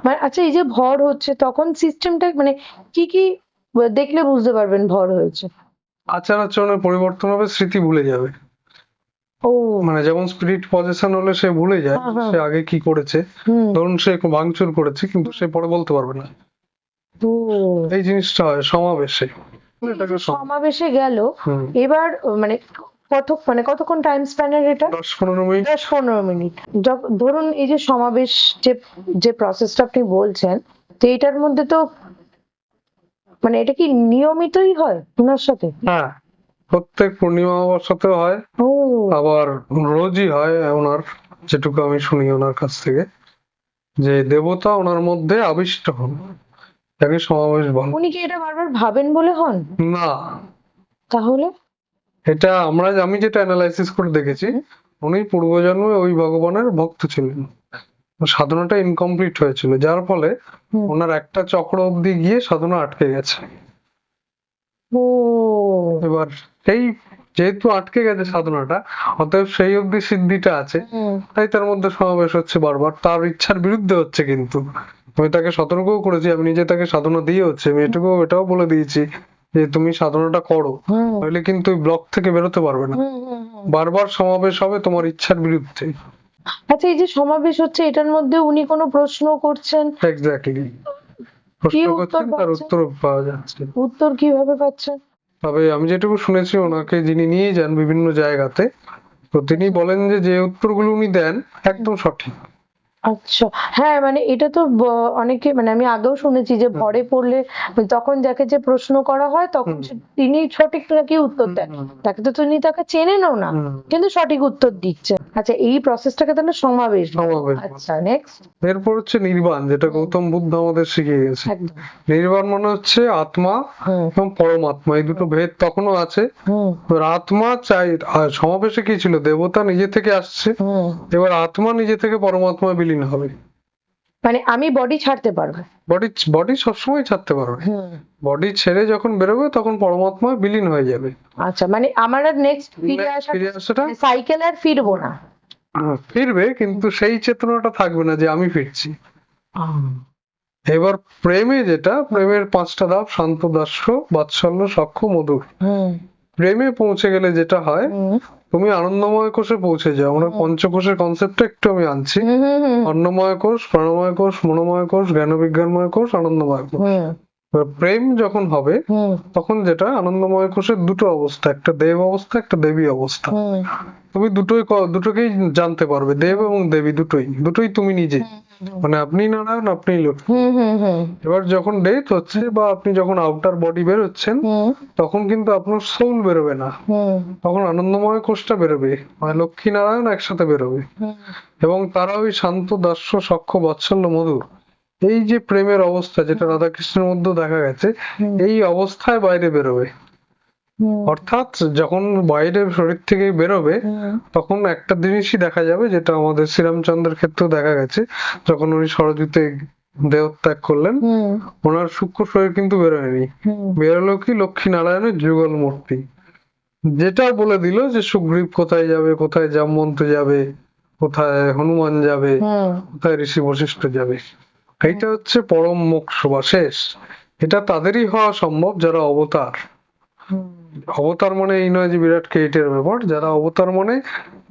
মানে আচ্ছা, এই যে ভর হচ্ছে তখন সিস্টেমটা মানে কি কি দেখলে বুঝতে পারবেন ভর হয়েছে? আচার আচরণের পরিবর্তন হবে, স্মৃতি ভুলে যাবে। ও। মানে যেমন স্পিরিট পজেশন হলে সে ভুলে যায় হ্যাঁ হ্যাঁ। সে আগে কি করেছে। হুম। ধরুন সে ভাঙচুর করেছে কিন্তু সে পরে বলতে পারবে না। ও, এই জিনিসটা হয় সমাবেশে, এই যে এটাকে সমাবেশে গেল, হুম, এবার মানে মানে কতক্ষণ টাইম স্প্যানের এটা? 10-15 মিনিট। 10-15 মিনিট। ধরুন এই যে সমাবেশ, যে যে প্রসেসটা আপনি বলছেন, তো এটার মধ্যে তো মানে এটা কি নিয়মিতই হয় ওনার সাথে? হ্যাঁ, প্রত্যেক পূর্ণিমা অমাবস্যাতেও হয়, ও। আবার রোজই হয় ওনার, যেটুকু আমি শুনি ওনার কাছ থেকে, যে দেবতা ওনার মধ্যে আবিষ্ট হন, তাকে সমাবেশ বলে। উনি কি এটা বারবার ভাবেন বলে হন? না, তাহলে? এটা আমি যেটা অ্যানালাইসিস করে দেখেছি, হুম উনি পূর্বজন্মে ওই ভগবানের ভক্ত ছিলেন, সাধনাটা ইনকমপ্লিট হয়েছিল, যার ফলে হুম। ওনার একটা চক্র অব্দি গিয়ে সাধনা আটকে গেছে। ও। এবার সেই, যেহেতু আটকে গেছে সাধনাটা, অতএব সেই অব্দি সিদ্ধিটা আছে, হুম তাই তার মধ্যে সমাবেশ হচ্ছে বারবার, তার ইচ্ছার বিরুদ্ধে হচ্ছে কিন্তু। আমি তাকে সতর্কও করেছি, আমি নিজে তাকে সাধনা দিয়ে হচ্ছে, আমি এটাও বলে দিয়েছি যে তুমি সাধনাটা করো, হুম নইলে কিন্তু ওই ব্লক থেকে বেরোতে পারবে না। হুম হুম হুম। বারবার সমাবেশ হবে তোমার ইচ্ছার বিরুদ্ধে। আচ্ছা, এই যে সমাবেশ হচ্ছে এটার মধ্যে উনি কোনো প্রশ্ন করছেন, এক্স্যাক্টলি, কি প্রশ্ন উত্তর করছেন, তার পাচ্ছেন? উত্তর পাওয়া যাচ্ছে। উত্তর কিভাবে পাচ্ছেন? তবে আমি যেটুকু শুনেছি, ওনাকে যিনি নিয়ে যান বিভিন্ন জায়গাতে, তো তিনি আচ্ছা। বলেন যে যে উত্তরগুলো উনি দেন একদম সঠিক। আচ্ছা, হ্যাঁ, মানে এটা তো অনেকে, মানে আমি আগেও শুনেছি যে হুম, ভরে পড়লে তখন যাকে যে প্রশ্ন করা হয় তখন হুম, তিনি সঠিক নাকি উত্তর হুম, দেন। হুম, তাকে তো তিনি তাকে চেনেনও না, হুম, কিন্তু সঠিক উত্তর দিচ্ছেন। আচ্ছা, এই প্রসেসটাকে তাহলে সমাবেশ বলে। সমাবেশ বলে। আচ্ছা, নেক্সট। এরপর হচ্ছে নির্বাণ, যেটা গৌতম বুদ্ধ আমাদের শিখিয়ে গেছে। একদম। নির্বাণ মানে হচ্ছে আত্মা হুম এবং পরমাত্মা, এই দুটো ভেদ তখনও আছে। হুম এবার আত্মা চাই, আর সমাবেশে কি ছিল, দেবতা নিজে থেকে আসছে, হুম। এবার আত্মা নিজে থেকে পরমাত্মায় বিলীন হবে। মানে আমি বডি ছাড়তে পারবো? বডি বডি সবসময় ছাড়তে পারবে, হুম। বডি ছেড়ে যখন বেরোবে তখন পরমাত্মায় বিলীন হয়ে যাবে। আচ্ছা, মানে আমার আর নেক্সট ফিরে Next আসার ফিরে আসাটা, সাইকেল আর ফিরবো না? ফিরবে কিন্তু সেই চেতনাটা থাকবে না যে আমি ফিরছি। হুম এবার প্রেমে, যেটা প্রেমের 5টা ধাপ, শান্ত, দাস্য, বাৎসল্য, সখ্য, মধুর। হুম প্রেমে পৌঁছে গেলে যেটা হয়, হুম তুমি আনন্দময় কোষে পৌঁছে যাও। আমরা পঞ্চকোষের কনসেপ্টটা একটু আমি আনছি। হুম হুম হুম অন্নময় কোষ, প্রাণময় কোষ, মনোময় কোষ, জ্ঞান বিজ্ঞানময় কোষ, আনন্দময় কোষ। হুম এবার প্রেম যখন হবে, হুম তখন যেটা আনন্দময় কোষের দুটো অবস্থা, একটা দেব অবস্থা, একটা দেবী অবস্থা। হুম তুমি দুটোকেই জানতে পারবে, দেব এবং দেবী দুটোই, দুটোই তুমি নিজে। মানে আপনি নারায়ণ, আপনি লক্ষ্মী। হুম হুম হুম এবার যখন ডেথ হচ্ছে বা আপনি যখন আউটার বডি বেরোচ্ছেন, হুম তখন কিন্তু আপনার সোল বেরোবে না, হুম তখন আনন্দময় কোষটা বেরোবে, মানে লক্ষ্মী নারায়ণ একসাথে বেরোবে। হুম এবং তারা ওই শান্ত, দাস্য, সখ্য, বাৎসল্য, মধুর, এই যে প্রেমের অবস্থা যেটা রাধা কৃষ্ণের মধ্যে দেখা গেছে, এই অবস্থায় বাইরে বেরোবে। হুম অর্থাৎ যখন বাইরে শরীর থেকে বেরোবে, হুম তখন একটা জিনিসই দেখা যাবে, যেটা আমাদের শ্রীরামচন্দ্রের ক্ষেত্রেও দেখা গেছে, যখন উনি সরযূতে দেহত্যাগ করলেন, হুম ওনার সূক্ষ্ম শরীর কিন্তু বেরোয়নি, হুম বেরোলো কি লক্ষ্মী নারায়ণের যুগল মূর্তি, যেটা বলে দিল যে সুগ্রীব কোথায় যাবে, কোথায় জামবন্ত যাবে, কোথায় হনুমান যাবে, হুম কোথায় ঋষি বশিষ্ঠ যাবে। এইটা হচ্ছে পরম মোক্ষ বা শেষ। এটা তাদেরই হওয়া সম্ভব যারা অবতার। হুম অবতার মানে এই নয় যে বিরাট ক্রিয়েটের ব্যাপার, যারা অবতার মানে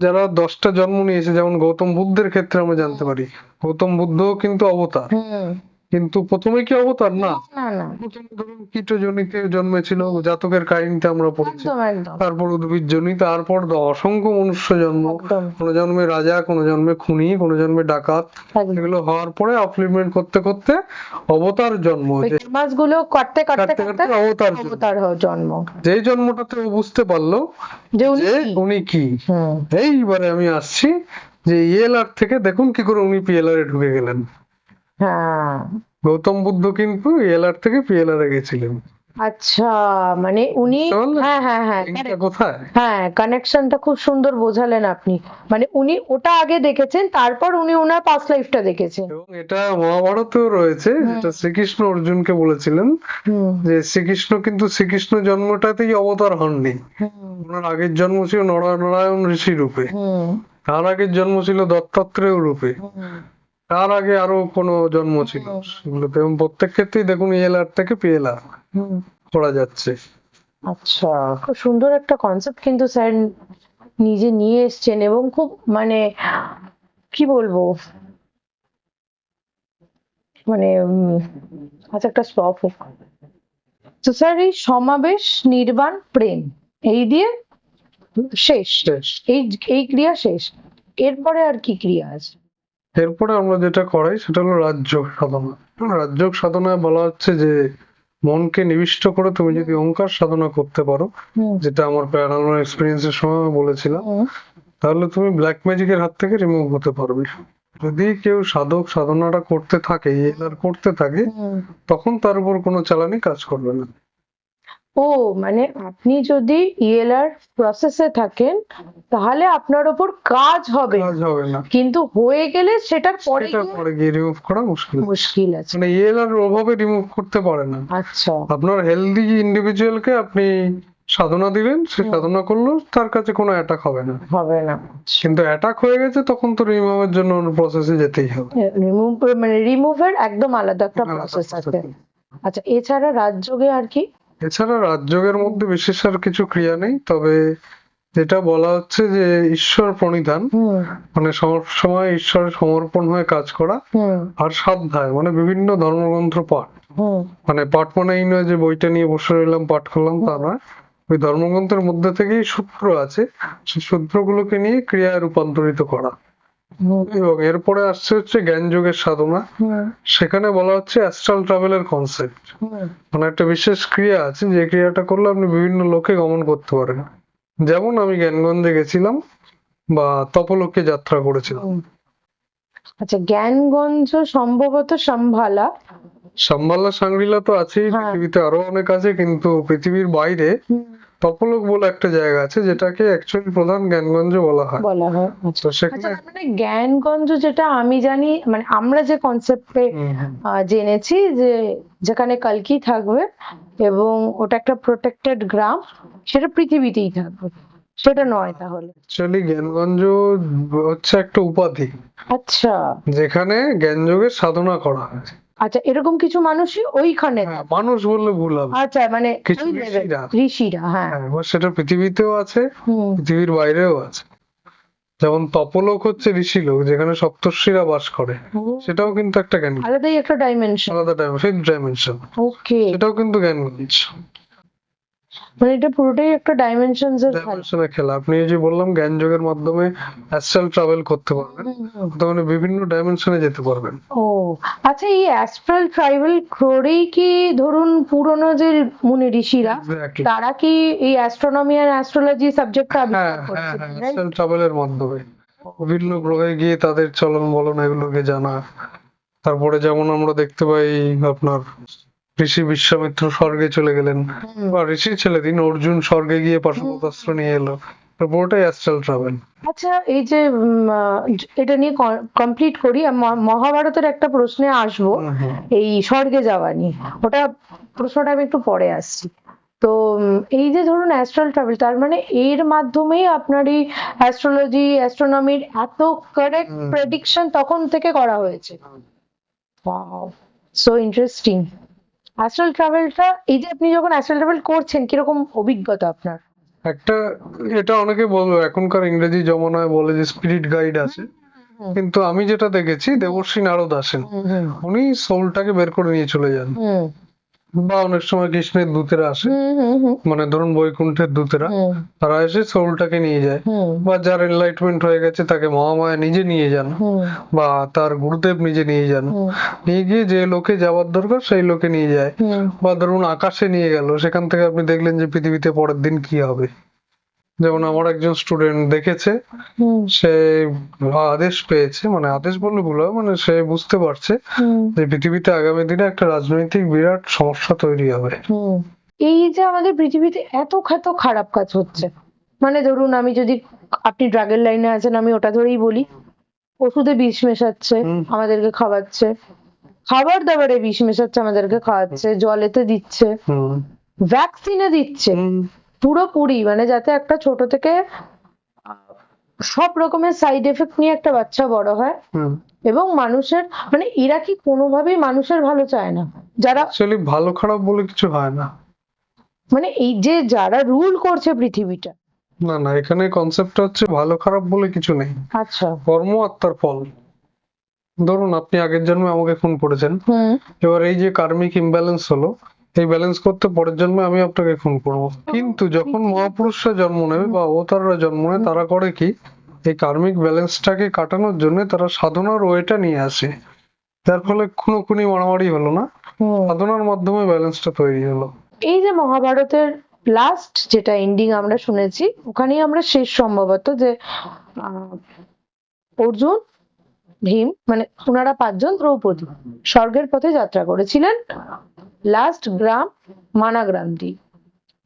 যারা 10টা জন্ম নিয়েছে, যেমন গৌতম বুদ্ধের ক্ষেত্রে আমরা জানতে পারি, গৌতম বুদ্ধও কিন্তু অবতার। হুম কিন্তু প্রথমে কি অবতার না, না না, প্রথমে ধরুন কীটজনিতে জন্মেছিল, জাতকের কাহিনীতে আমরা পড়েছি, একদম একদম তারপর উদ্ভিদ জনি, তারপর অসংখ্য মনুষ্য জন্ম, একদম কোনো জন্মে রাজা, কোনো জন্মে খুনি, কোনো জন্মে ডাকাত, একদম। এগুলো হওয়ার পরে আপলিমেন্ট করতে করতে অবতার জন্ম, ওই যে মাসগুলো কাটতে কাটতে কাটতে কাটতে কাটতে অবতার জন্ম। অবতার জন্ম, যেই জন্মটাতে ও বুঝতে পারলো যে উনি যে কি। উনি কি, হুম, এইবারে আমি আসছি যে ইএলআর থেকে দেখুন কি করে উনি পিএলআর এ ঢুকে গেলেন। হ্যাঁ গৌতম বুদ্ধ কিন্তু ইএলআর থেকে পিএলআর এ গেছিলেন, আচ্ছা, মানে উনি, বুঝতে পারলেন হ্যাঁ হ্যাঁ হ্যাঁ লিঙ্কটা correct। কোথায়? হ্যাঁ, কানেকশনটা খুব সুন্দর বোঝালেন আপনি, মানে উনি ওটা আগে দেখেছেন, তারপর উনি ওনার পাস্ট লাইফটা দেখেছেন। এবং এটা মহাভারতেও রয়েছে, হুম যেটা শ্রীকৃষ্ণ অর্জুনকে বলেছিলেন হুম যে শ্রীকৃষ্ণ কিন্তু শ্রীকৃষ্ণ জন্মটাতেই অবতার হননি, হুম ওনার আগের জন্ম ছিল নরনারায়ণ ঋষি রূপে, হুম তার আগের জন্ম ছিল দত্তাত্রেয় রূপে, হুম তার আগে আরো কোনো জন্ম ছিল সেগুলোতে, এবং প্রত্যেক ক্ষেত্রেই দেখুন ইএলআর থেকে পিএলআর হুম। করা যাচ্ছে। আচ্ছা, খুব সুন্দর একটা কনসেপ্ট কিন্তু স্যার নিজে নিয়ে এসেছেন, এবং খুব মানে কি বলবো, মানে আচ্ছা একটা স্টপ হোক। তো স্যার এই সমাবেশ, নির্বাণ, প্রেম, এই দিয়ে শেষ, শেষ। এই এই ক্রিয়া শেষ, এরপরে আর কি ক্রিয়া আছে? এরপরে আমরা যেটা করাই সেটা হলো রাজযোগ সাধনা। রাজযোগ সাধনায় বলা হচ্ছে যে মনকে নিবিষ্ট করে তুমি যদি ওঙ্কার সাধনা করতে পারো, হুম যেটা আমার প্যারানর্মাল এক্সপিরিয়েন্সের সময় আমি বলেছিলাম, হুম তাহলে তুমি ব্ল্যাক ম্যাজিকের হাত থেকে রিমুভ হতে পারবে। যদি কেউ সাধক সাধনাটা করতে থাকে, ইএলআর করতে থাকে, হুম। তখন তার উপর কোনো চালানি কাজ করবে না। ও, মানে আপনি যদি ইএলআর প্রসেসে থাকেন তাহলে আপনার ওপর কাজ হবে কাজ হবে না, কিন্তু হয়ে গেলে সেটার পরে সেটা গিয়ে পরে গিয়ে রিমুভ করা মুশকিল। মুশকিল আছে। মানে ইএলআর ওভাবে রিমুভ করতে পারে না। আচ্ছা। আপনার হেলদি ইন্ডিভিজুয়ালকে আপনি সাধনা দিলেন, সে হুম, সাধনা করলো, তার কাছে কোনো অ্যাটাক হবে না। হবে না। কিন্তু অ্যাটাক হয়ে গেছে তখন তো রিমুভের জন্য প্রসেসে যেতেই হবে। রিমুভ, মানে রিমুভের একদম আলাদা একটা আলাদা প্রসেস আছে। process। আচ্ছা, এছাড়া রাজযোগে আর কি? এছাড়া রাজযোগের মধ্যে বিশেষ আর কিছু ক্রিয়া নেই, তবে যেটা বলা হচ্ছে যে ঈশ্বর প্রণিধান, হুম মানে সব সময় ঈশ্বরে সমর্পণ হয়ে কাজ করা, হুম আর স্বাধ্যায় মানে বিভিন্ন ধর্মগ্রন্থ পাঠ। হুম মানে পাঠ মানে এই নয় যে বইটা নিয়ে বসে রইলাম পাঠ করলাম, তা নয়। ওই ধর্মগ্রন্থের মধ্যে থেকেই সূত্র আছে, সেই সূত্রগুলোকে নিয়ে ক্রিয়ায় রূপান্তরিত করা। হুম এবং এরপরে আসছে হচ্ছে জ্ঞান যোগের সাধনা। হুম সেখানে বলা হচ্ছে অ্যাস্ট্রাল ট্রাভেলের কনসেপ্ট, হুম মানে একটা বিশেষ ক্রিয়া আছে যে ক্রিয়াটা করলে আপনি বিভিন্ন লোকে গমন করতে পারেন। যেমন আমি জ্ঞানগঞ্জে গেছিলাম বা তপলোকে যাত্রা করেছিলাম। হুম। আচ্ছা, জ্ঞানগঞ্জ সম্ভবত সম্ভালা। শাম্বালা সাংগ্রিলা তো আছেই, হ্যাঁ। পৃথিবীতে আরো অনেক আছে, কিন্তু পৃথিবীর বাইরে হুম, তপলোক বলে একটা জায়গা আছে যেটাকে অ্যাকচুয়ালি প্রধান জ্ঞানগঞ্জ বলা হয়। বলা হয়। আচ্ছা তো আচ্ছা, সেখানে তার মানে জ্ঞানগঞ্জ যেটা আমি জানি, মানে আমরা যে কনসেপ্টে হুম, হুম। জেনেছি যে যেখানে কালকি থাকবে এবং ওটা একটা প্রোটেক্টেড গ্রাম, সেটা পৃথিবীতেই থাকবে, সেটা নয় তাহলে? অ্যাকচুয়ালি জ্ঞানগঞ্জ হচ্ছে একটা উপাধি আচ্ছা যেখানে জ্ঞানযোগের সাধনা করা হয়। আচ্ছা, এরকম কিছু মানুষই ওইখানে হ্যাঁ, থাকে। মানুষ বললে ভুল হবে, আচ্ছা, মানে কিছু ওই level, ঋষিরা। ঋষিরা, হ্যাঁ। হ্যাঁ, এবার সেটা পৃথিবীতেও আছে, হুম পৃথিবীর বাইরেও আছে। যেমন তপলোক হচ্ছে ঋষিলোক, যেখানে সপ্তর্ষিরা বাস করে, সেটাও কিন্তু একটা জ্ঞান, আলাদাই একটা ডাইমেনশন। আলাদা ডাইমেনশন, ওকে, সেটাও কিন্তু জ্ঞানগঞ্জ। মানে এটা পুরোটাই একটা ডাইমেনশনস এর খেলা। ডাইমেনশনের খেলা। আপনি এই যে বললাম জ্ঞান যোগের মাধ্যমে অ্যাস্ট্রাল ট্রাভেল করতে পারবেন, হুম, হুম। তার মানে বিভিন্ন ডাইমেনশনে যেতে পারবেন। ও আচ্ছা, এই অ্যাস্ট্রাল ট্রাইবাল করেই কি ধরুন পুরনো যে মুনি ঋষিরা, এক্স্যাক্টলি। তারা কি এই অ্যাস্ট্রোনমি আর অ্যাস্ট্রোলজি সাবজেক্টটা হ্যাঁ, আবিষ্কার হ্যাঁ, করেছিলেন, হ্যাঁ, রাইট? অ্যাস্ট্রাল ট্রাভেলের মাধ্যমে বিভিন্ন গ্রহে গিয়ে তাদের চলন বলন এগুলোকে জানা। তারপরে যেমন আমরা দেখতে পাই আপনার ঋষি বিশ্বামিত্র স্বর্গে চলে গেলেন, হুম। বা ঋষি ছেলে দিন অর্জুন স্বর্গে গিয়ে পাশুপতাস্ত্র নিয়ে এলো, তো পুরোটাই অ্যাস্ট্রাল ট্রাভেল। আচ্ছা, এই যে এটা নিয়ে কমপ্লিট করি, মহাভারতের একটা প্রশ্নে আসবো, হুম, হুম। এই স্বর্গে যাওয়া নিয়ে। ওটা প্রশ্নটা আমি একটু পরে আসছি। তো এই যে ধরুন অ্যাস্ট্রাল ট্রাভেল, তার মানে এর মাধ্যমেই আপনার এই অ্যাস্ট্রোলজি অ্যাস্ট্রোনমির এত কারেক্ট প্রেডিকশন তখন থেকে করা হয়েছে। Wow, so interesting. অ্যাস্ট্রাল ট্রাভেলটা, এই যে আপনি যখন অ্যাস্ট্রাল ট্রাভেল করছেন, কিরকম অভিজ্ঞতা আপনার? একটা, এটা অনেকে বলবে এখনকার ইংরেজি জমানায় বলে যে স্পিরিট গাইড আছে, হুম। কিন্তু আমি যেটা দেখেছি দেবর্ষী নারদ আসেন, উনি সোলটাকে বের করে নিয়ে চলে যান। বা অনেক সময় কৃষ্ণের দূতেরা আসে, মানে ধরুন বৈকুণ্ঠের দূতেরা, তারা এসে সোলটাকে নিয়ে যায়। বা যার এনলাইটমেন্ট হয়ে গেছে তাকে মহামায়া নিজে নিয়ে যান, বা তার গুরুদেব নিজে নিয়ে যান। নিয়ে গিয়ে যে লোকে যাওয়ার দরকার সেই লোকে নিয়ে যায়। বা ধরুন আকাশে নিয়ে গেল, সেখান থেকে আপনি দেখলেন যে পৃথিবীতে পরের দিন কি হবে। যেমন আমার একজন স্টুডেন্ট দেখেছে, সে আদেশ পেয়েছে, মানে আদেশ বললে ভুল হবে, মানে সে বুঝতে পারছে যে পৃথিবীতে আগামী দিনে একটা রাজনৈতিক বিরাট সমস্যা তৈরি হবে। এই যে আমাদের পৃথিবীতে এত খারাপ কাজ হচ্ছে, মানে ধরুন আমি যদি, আপনি ড্রাগের লাইনে আছেন, আমি ওটা ধরেই বলি, ওষুধে বিষ মেশাচ্ছে, আমাদেরকে খাওয়াচ্ছে, খাবার দাবারে বিষ মেশাচ্ছে, আমাদেরকে খাওয়াচ্ছে, জলেতে দিচ্ছে, ভ্যাকসিনে দিচ্ছে, পুরোপুরি, মানে যাতে একটা ছোট থেকে সব রকমের সাইড এফেক্ট নিয়ে একটা বাচ্চা বড় হয়। এবং মানুষের, মানে এরা কি কোনোভাবেই মানুষের ভালো চায় না? যারা অ্যাকচুয়ালি ভালো খারাপ বলে কিছু হয় না, মানে এই যে যারা রুল করছে পৃথিবীটা। না না, এখানে কনসেপ্টটা হচ্ছে ভালো খারাপ বলে কিছু নেই। আচ্ছা। কর্ম আত্মার ফল। ধরুন আপনি আগের জন্মে আমাকে খুন করেছেন, এবার এই যে কার্মিক ইমব্যালেন্স হলো, এই ব্যালেন্স করতে পরের জন্মে আমি আপনাকে খুন করবো। কিন্তু যখন মহাপুরুষরা জন্ম নেবে বা অবতাররা জন্ম নেয়, তারা করে কি, এই কার্মিক ব্যালেন্সটাকে কাটানোর জন্য তারা সাধনার ওয়েটা নিয়ে আসে, যার ফলে খুনোখুনি মারামারি হলো না, সাধনার মাধ্যমে ব্যালেন্সটা তৈরি হলো। এই যে মহাভারতের লাস্ট যেটা এন্ডিং আমরা শুনেছি, ওখানেই আমরা শেষ সম্ভবত, যে অর্জুন, ভীম, মানে ওনারা পাঁচজন দ্রৌপদী স্বর্গের পথে যাত্রা করেছিলেন, লাস্ট গ্রাম মানাগ্রামটি,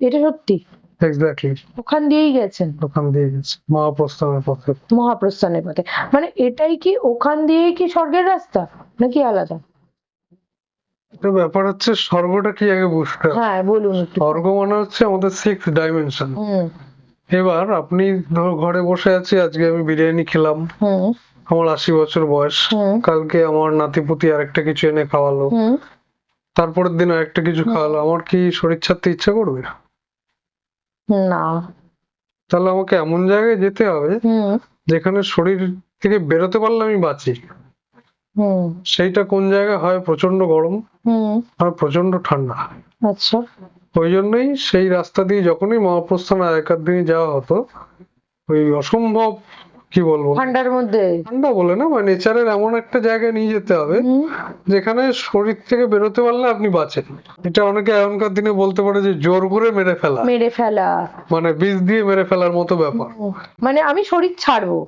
এটা সত্যি? এক্স্যাক্টলি, ওখান দিয়েই গেছেন, ওখান দিয়ে গেছে মহাপ্রস্থানের পথে। মহাপ্রস্থানের পথে, মানে এটাই কি ওখান দিয়েই কি স্বর্গের রাস্তা নাকি আলাদা? তো ব্যাপার হচ্ছে স্বর্গটা কি আগে বুঝতে হবে। হ্যাঁ বলুন একটু। স্বর্গ মানে হচ্ছে আমাদের 6 ডাইমেনশন। এবার আপনি ধরো ঘরে বসে আছি, আজকে আমি বিরিয়ানি খেলাম, আমার 80 বছর বয়স, কালকে আমার নাতিপুতি আরেকটা কিছু এনে খাওয়ালো, তারপরের দিন আরেকটা কিছু খাওয়ালো, আমার কি শরীর ছাড়তে ইচ্ছা করবে? না। তাহলে আমাকে এমন জায়গায় যেতে হবে যেখানে শরীর থেকে বেরোতে পারলে আমি বাঁচি। সেইটা কোন জায়গায় হয়? প্রচন্ড গরম আর প্রচন্ড ঠান্ডা। আচ্ছা। ওই জন্যই সেই রাস্তা দিয়ে যখনই মহাপ্রস্থান আগেকার দিনে যাওয়া হতো, ওই অসম্ভব, কি বলবো, ঠান্ডার মধ্যে, ঠান্ডা বলে না, মানে নেচারের এমন একটা জায়গায় নিয়ে যেতে হবে যেখানে শরীর থেকে বেরোতে পারলে আপনি বাঁচেন। এটা অনেকে এখনকার দিনে বলতে পারে যে জোর করে মেরে ফেলা, মানে বিষ দিয়ে মেরে ফেলার মতো ব্যাপার, মানে আমি শরীর ছাড়বো,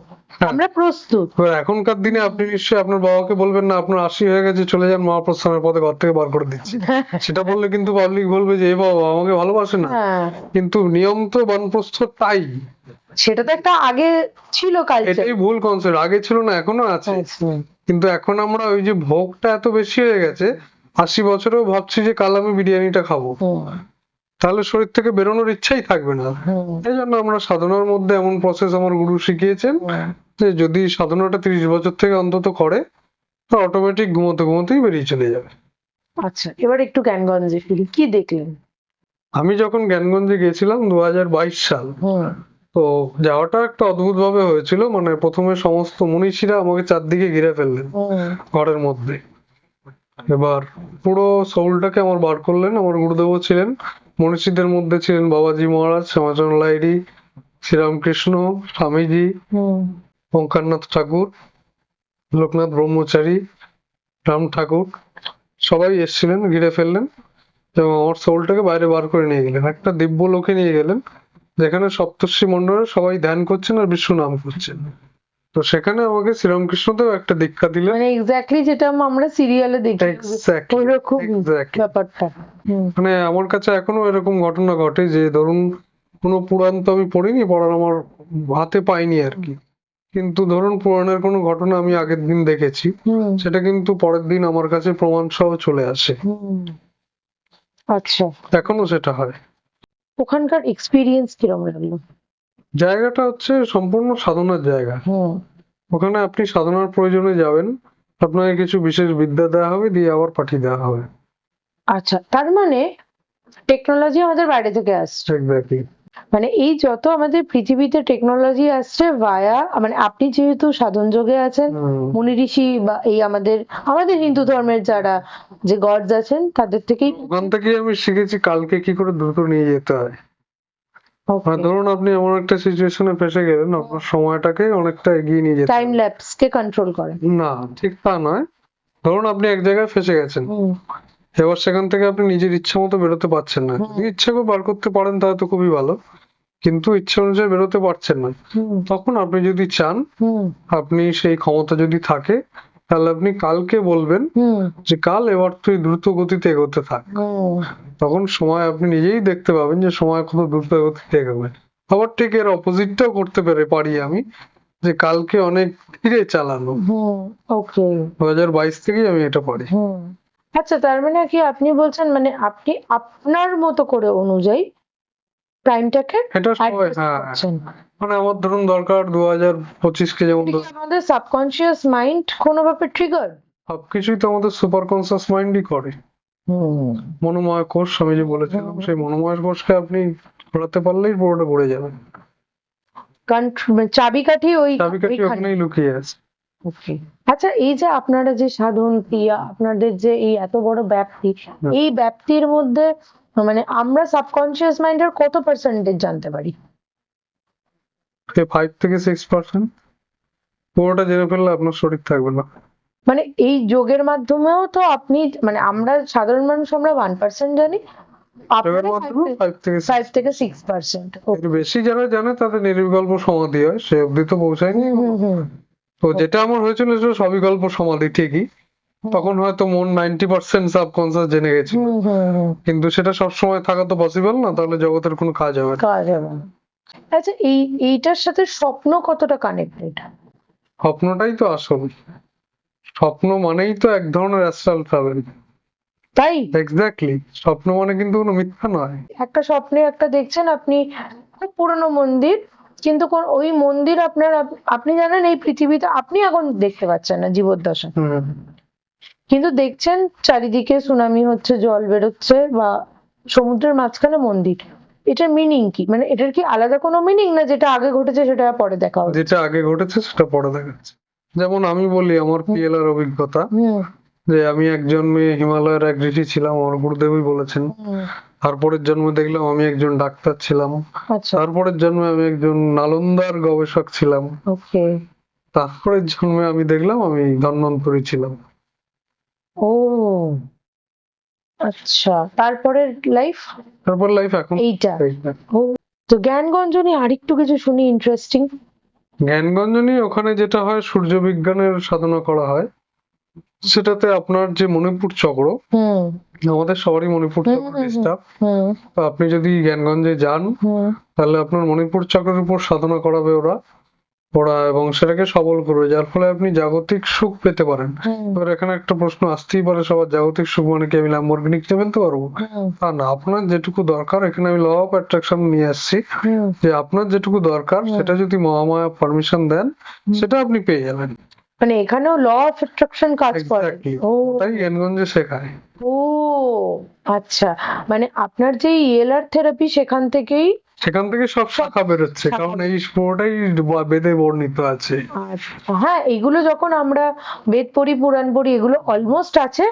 আমরা প্রস্তুত। এখনকার দিনে আপনি নিশ্চয়ই আপনার বাবাকে বলবেন না আপনার 80 হয়ে গেছে, চলে যান মহাপ্রস্থানের পথে, ঘর থেকে বার করে দিচ্ছি। সেটা বললে কিন্তু পাবলিক বলবে যে এ বাবা আমাকে ভালোবাসে না। কিন্তু নিয়ম তো বানপ্রস্থ তাই, সেটা তো একটা আগে ছিল কালচার। এটাই ভুল কনসেপ্ট, আগে ছিল না, এখনো আছে। কিন্তু এখন আমরা ওই যে ভোগটা এত বেশি হয়ে গেছে, 80 বছরেও ভাবছি যে কাল আমি বিরিয়ানিটা খাবো, তাহলে শরীর থেকে বেরোনোর ইচ্ছাই থাকবে না। এই জন্য আমরা সাধনার মধ্যে এমন প্রসেস আমার গুরু শিখিয়েছেন যে যদি সাধনাটা 30 বছর থেকে অন্তত করে, তো অটোমেটিক ঘুমোতে ঘুমোতেই বেরিয়ে চলে যাবে। আচ্ছা, এবার একটু জ্ঞানগঞ্জে ফিরি, কি দেখলেন? আমি যখন জ্ঞানগঞ্জে গেছিলাম 2022 সাল, তো যাওয়াটা একটা অদ্ভুত ভাবে হয়েছিল। মানে প্রথমে সমস্ত মনীষীরা আমাকে চারদিকে ঘিরে ফেললেন ঘরের মধ্যে। এবার পুরো সোলটাকে আমার বার করলেন, আমার গুরুদেবও ছিলেন, মনীষীদের মধ্যে ছিলেন বাবাজি মহারাজ, শ্যামাচরণ লাহিড়ী, শ্রীরামকৃষ্ণ, স্বামীজি, ওঙ্কারনাথ ঠাকুর, লোকনাথ ব্রহ্মচারী, রাম ঠাকুর, সবাই এসেছিলেন, ঘিরে ফেললেন এবং আমার সোলটাকে বাইরে বার করে নিয়ে গেলেন, একটা দিব্য লোকে নিয়ে গেলেন যেখানে সপ্তর্ষি মন্ডলে সবাই ধ্যান করছেন আর বিষ্ণু নাম করছেন। তো সেখানে আমাকে শ্রীরামকৃষ্ণদেব একটা দীক্ষা দিলেন, মানে এক্স্যাক্টলি যেটা আমরা সিরিয়ালে দেখি ওইরকম ব্যাপারটা। মানে আমার কাছে এখনো এরকম ঘটনা ঘটে যে ধরুন কোনো পুরাণ তো আমি পড়িনি, পড়ার আমার হাতে পাইনি আর কি, কিন্তু ধরুন পুরাণের কোনো ঘটনা আমি আগের দিন দেখেছি, সেটা কিন্তু পরের দিন আমার কাছে প্রমাণ সহ চলে আসে। আচ্ছা, এখনো সেটা হয়। ওখানকার এক্সপিরিয়েন্স কিরকম লাগলো? জায়গাটা হচ্ছে সম্পূর্ণ সাধনার জায়গা। ওখানে আপনি সাধনার প্রয়োজনে যাবেন, আপনাকে কিছু বিশেষ বিদ্যা দেওয়া হবে, দিয়ে আবার পাঠিয়ে দেওয়া হবে। আচ্ছা, তার মানে টেকনোলজি আমাদের বাইরে থেকে আসছে। এক্স্যাক্টলি। মানে এই যত আমাদের পৃথিবীতে টেকনোলজি আসছে ভায়া, মানে আপনি যেহেতু সাধন যোগে আছেন, মুনি ঋষি বা এই আমাদের আমাদের হিন্দু ধর্মের যারা যে গডস আছেন তাদের থেকেই ওখান থেকেই আমি শিখেছি কালকে কি করে দ্রুত নিয়ে যেতে হয়। ওকে ধরুন আপনি এমন একটা সিচুয়েশনে ফেসে গেলেন, আপনার সময়টাকে অনেকটা এগিয়ে নিয়ে যেতে টাইম হবে। ল্যাপস কে কন্ট্রোল করেন। না, ঠিক তা নয়। ধরুন আপনি এক জায়গায় ফেসে গেছেন, হুম এবার সেখান থেকে আপনি নিজের ইচ্ছা মতো বেরোতে পারছেন না। যদি ইচ্ছা করে বার করতে পারেন তাহলে তো খুবই ভালো, কিন্তু ইচ্ছা অনুযায়ী বেরোতে পারছেন না। হুম তখন আপনি যদি চান, হুম আপনি সেই ক্ষমতা যদি থাকে, তাহলে আপনি কালকে বলবেন হুম যে কাল এবার তুই দ্রুত গতিতে এগোতে থাক। হুম তখন সময় আপনি নিজেই দেখতে পাবেন যে সময় কত দ্রুত গতিতে এগোবে। আবার ঠিক এর অপোজিটটাও করতে পারি আমি, যে কালকে অনেক ধীরে চালানো। হুম ওকে 2022 থেকেই আমি এটা পারি। হুম। আচ্ছা, তার মানে কি আপনি বলছেন মানে আপনি আপনার মতো করে অনুযায়ী টাইমটাকে এটা সবাই, অ্যাডজাস্ট হ্যাঁ, করছেন। মানে আমার ধরুন দরকার 2025 কে যেমন এটা কি আমাদের সাবকনসিয়াস মাইন্ড কোনোভাবে ট্রিগার? সবকিছুই তো আমাদের সুপার কনসিয়াস মাইন্ডই করে। হুম মনোময় কোষ আমি যে বলেছিলাম, সেই মনোময় কোষকে আপনি ঘোরাতে পারলেই পুরোটা ঘুরে যাবে। চাবিকাঠি চাবিকাঠি ওইখানে। ওখানেই লুকিয়ে আছে। ওকে। আচ্ছা, এই যে আপনারা যে সাধন ক্রিয়া, আপনাদের যে এই এত বড় ব্যাপ্তি, হুম। এই ব্যাপ্তির মধ্যে মানে আমরা সাবকনসিয়াস মাইন্ডের কত পার্সেন্টেজ জানতে পারি? এই 5 থেকে 6%। পুরোটা জেনে ফেললে আপনার শরীর থাকবে না। মানে এই যোগের মাধ্যমেও তো আপনি মানে আমরা সাধারণ মানুষ আমরা 1% জানি, যোগের আপনারা মাধ্যমে 5 থেকে 6। 5 থেকে 6%। এর বেশি যারা জানে তাদের নির্বিকল্প সমাধি হয়, সে অবধি তো পৌঁছায়নি হুম এখনো। হুম হুম তো যেটা আমার হয়েছিল সেটা সবিকল্প সমাধি ঠিকই। তখন হয়তো মন 90% সাবকনসিয়াস জেনে গেছিল, হুম হুম হুম কিন্তু সেটা সবসময় থাকা তো পসিবল না, তাহলে জগতের কোনো কাজ হবে না। কাজ হবে না। আচ্ছা, এইটার সাথে স্বপ্ন কতটা কানেক্টেড? স্বপ্নটাই তো আসল। স্বপ্ন মানেই তো এক ধরনের অ্যাস্ট্রাল ট্রাভেল। তাই এক্স্যাক্টলি, স্বপ্ন মানে কিন্তু কোনো মিথ্যা নয়। একটা স্বপ্নে একটা দেখছেন আপনি খুব পুরনো মন্দির, কিন্তু ওই মন্দির আপনার আপনি জানেন এই পৃথিবীতে আপনি এখন দেখতে পাচ্ছেন না জীবদ্দশা, হুম। কিন্তু দেখছেন চারিদিকে সুনামি হচ্ছে, জল বেরোচ্ছে বা সমুদ্রের মাঝখানে মন্দির। এটার মিনিং কি? মানে এটার কি আলাদা কোনো মিনিং, না যেটা আগে ঘটেছে সেটা পরে দেখা হবে? যেটা আগে ঘটেছে সেটা পরে দেখাচ্ছে। যেমন আমি বলি আমার পিএলআর অভিজ্ঞতা, হুম যে আমি এক জন্মে হিমালয়ের এক ঋষি ছিলাম, আমার গুরুদেবই বলেছেন। হুম তারপরের জন্মে দেখলাম আমি একজন ডাক্তার ছিলাম। আচ্ছা তারপরের জন্মে আমি একজন নালন্দার গবেষক ছিলাম। ওকে তারপরের জন্মে আমি দেখলাম আমি ধন্বন্তরী ছিলাম। ও আচ্ছা, তারপরের লাইফ তারপর লাইফ এখন এইটা। এইটা। ও, তো জ্ঞানগঞ্জনী আরেকটু কিছু শুনি ইন্টারেস্টিং। জ্ঞানগঞ্জনী ওখানে যেটা হয়, সূর্য বিজ্ঞানের সাধনা করা হয়। সেটাতে আপনার যে মণিপুর চক্র, হুম আমাদের সবারই মণিপুর হুম চক্র হুম ডিস্টার্ব। হুম তো আপনি যদি জ্ঞানগঞ্জে যান, হুম তাহলে আপনার মণিপুর চক্রের উপর সাধনা করাবে ওরা ওরা এবং সেটাকে সবল করবে, যার ফলে আপনি জাগতিক সুখ পেতে পারেন। হুম এবার এখানে একটা প্রশ্ন আসতেই পারে সবার, জাগতিক সুখ মানে কি আমি ল্যাম্বরগিনি কিনে ফেলতে পারবো? হুম তা না, আপনার যেটুকু দরকার, এখানে আমি ল অফ অ্যাট্রাকশন নিয়ে আসছি, হুম যে আপনার যেটুকু দরকার হুম সেটা যদি মহামায়া পারমিশন দেন, সেটা আপনি পেয়ে যাবেন। মানে এখানেও ল অফ অ্যাট্রাকশন কাজ করে? এক্স্যাক্টলি, ও ওটাই জ্ঞানগঞ্জে শেখায়। ও আচ্ছা, মানে আপনার যে ইএলআর থেরাপি সেখান থেকেই সেখান থেকে সব শাখা বেরোচ্ছে, শাখা কারণ এই পুরোটাই বেদে বর্ণিত আছে। আচ্ছা, হ্যাঁ, এগুলো যখন আমরা বেদ পড়ি পুরাণ পড়ি এগুলো অলমোস্ট আছে।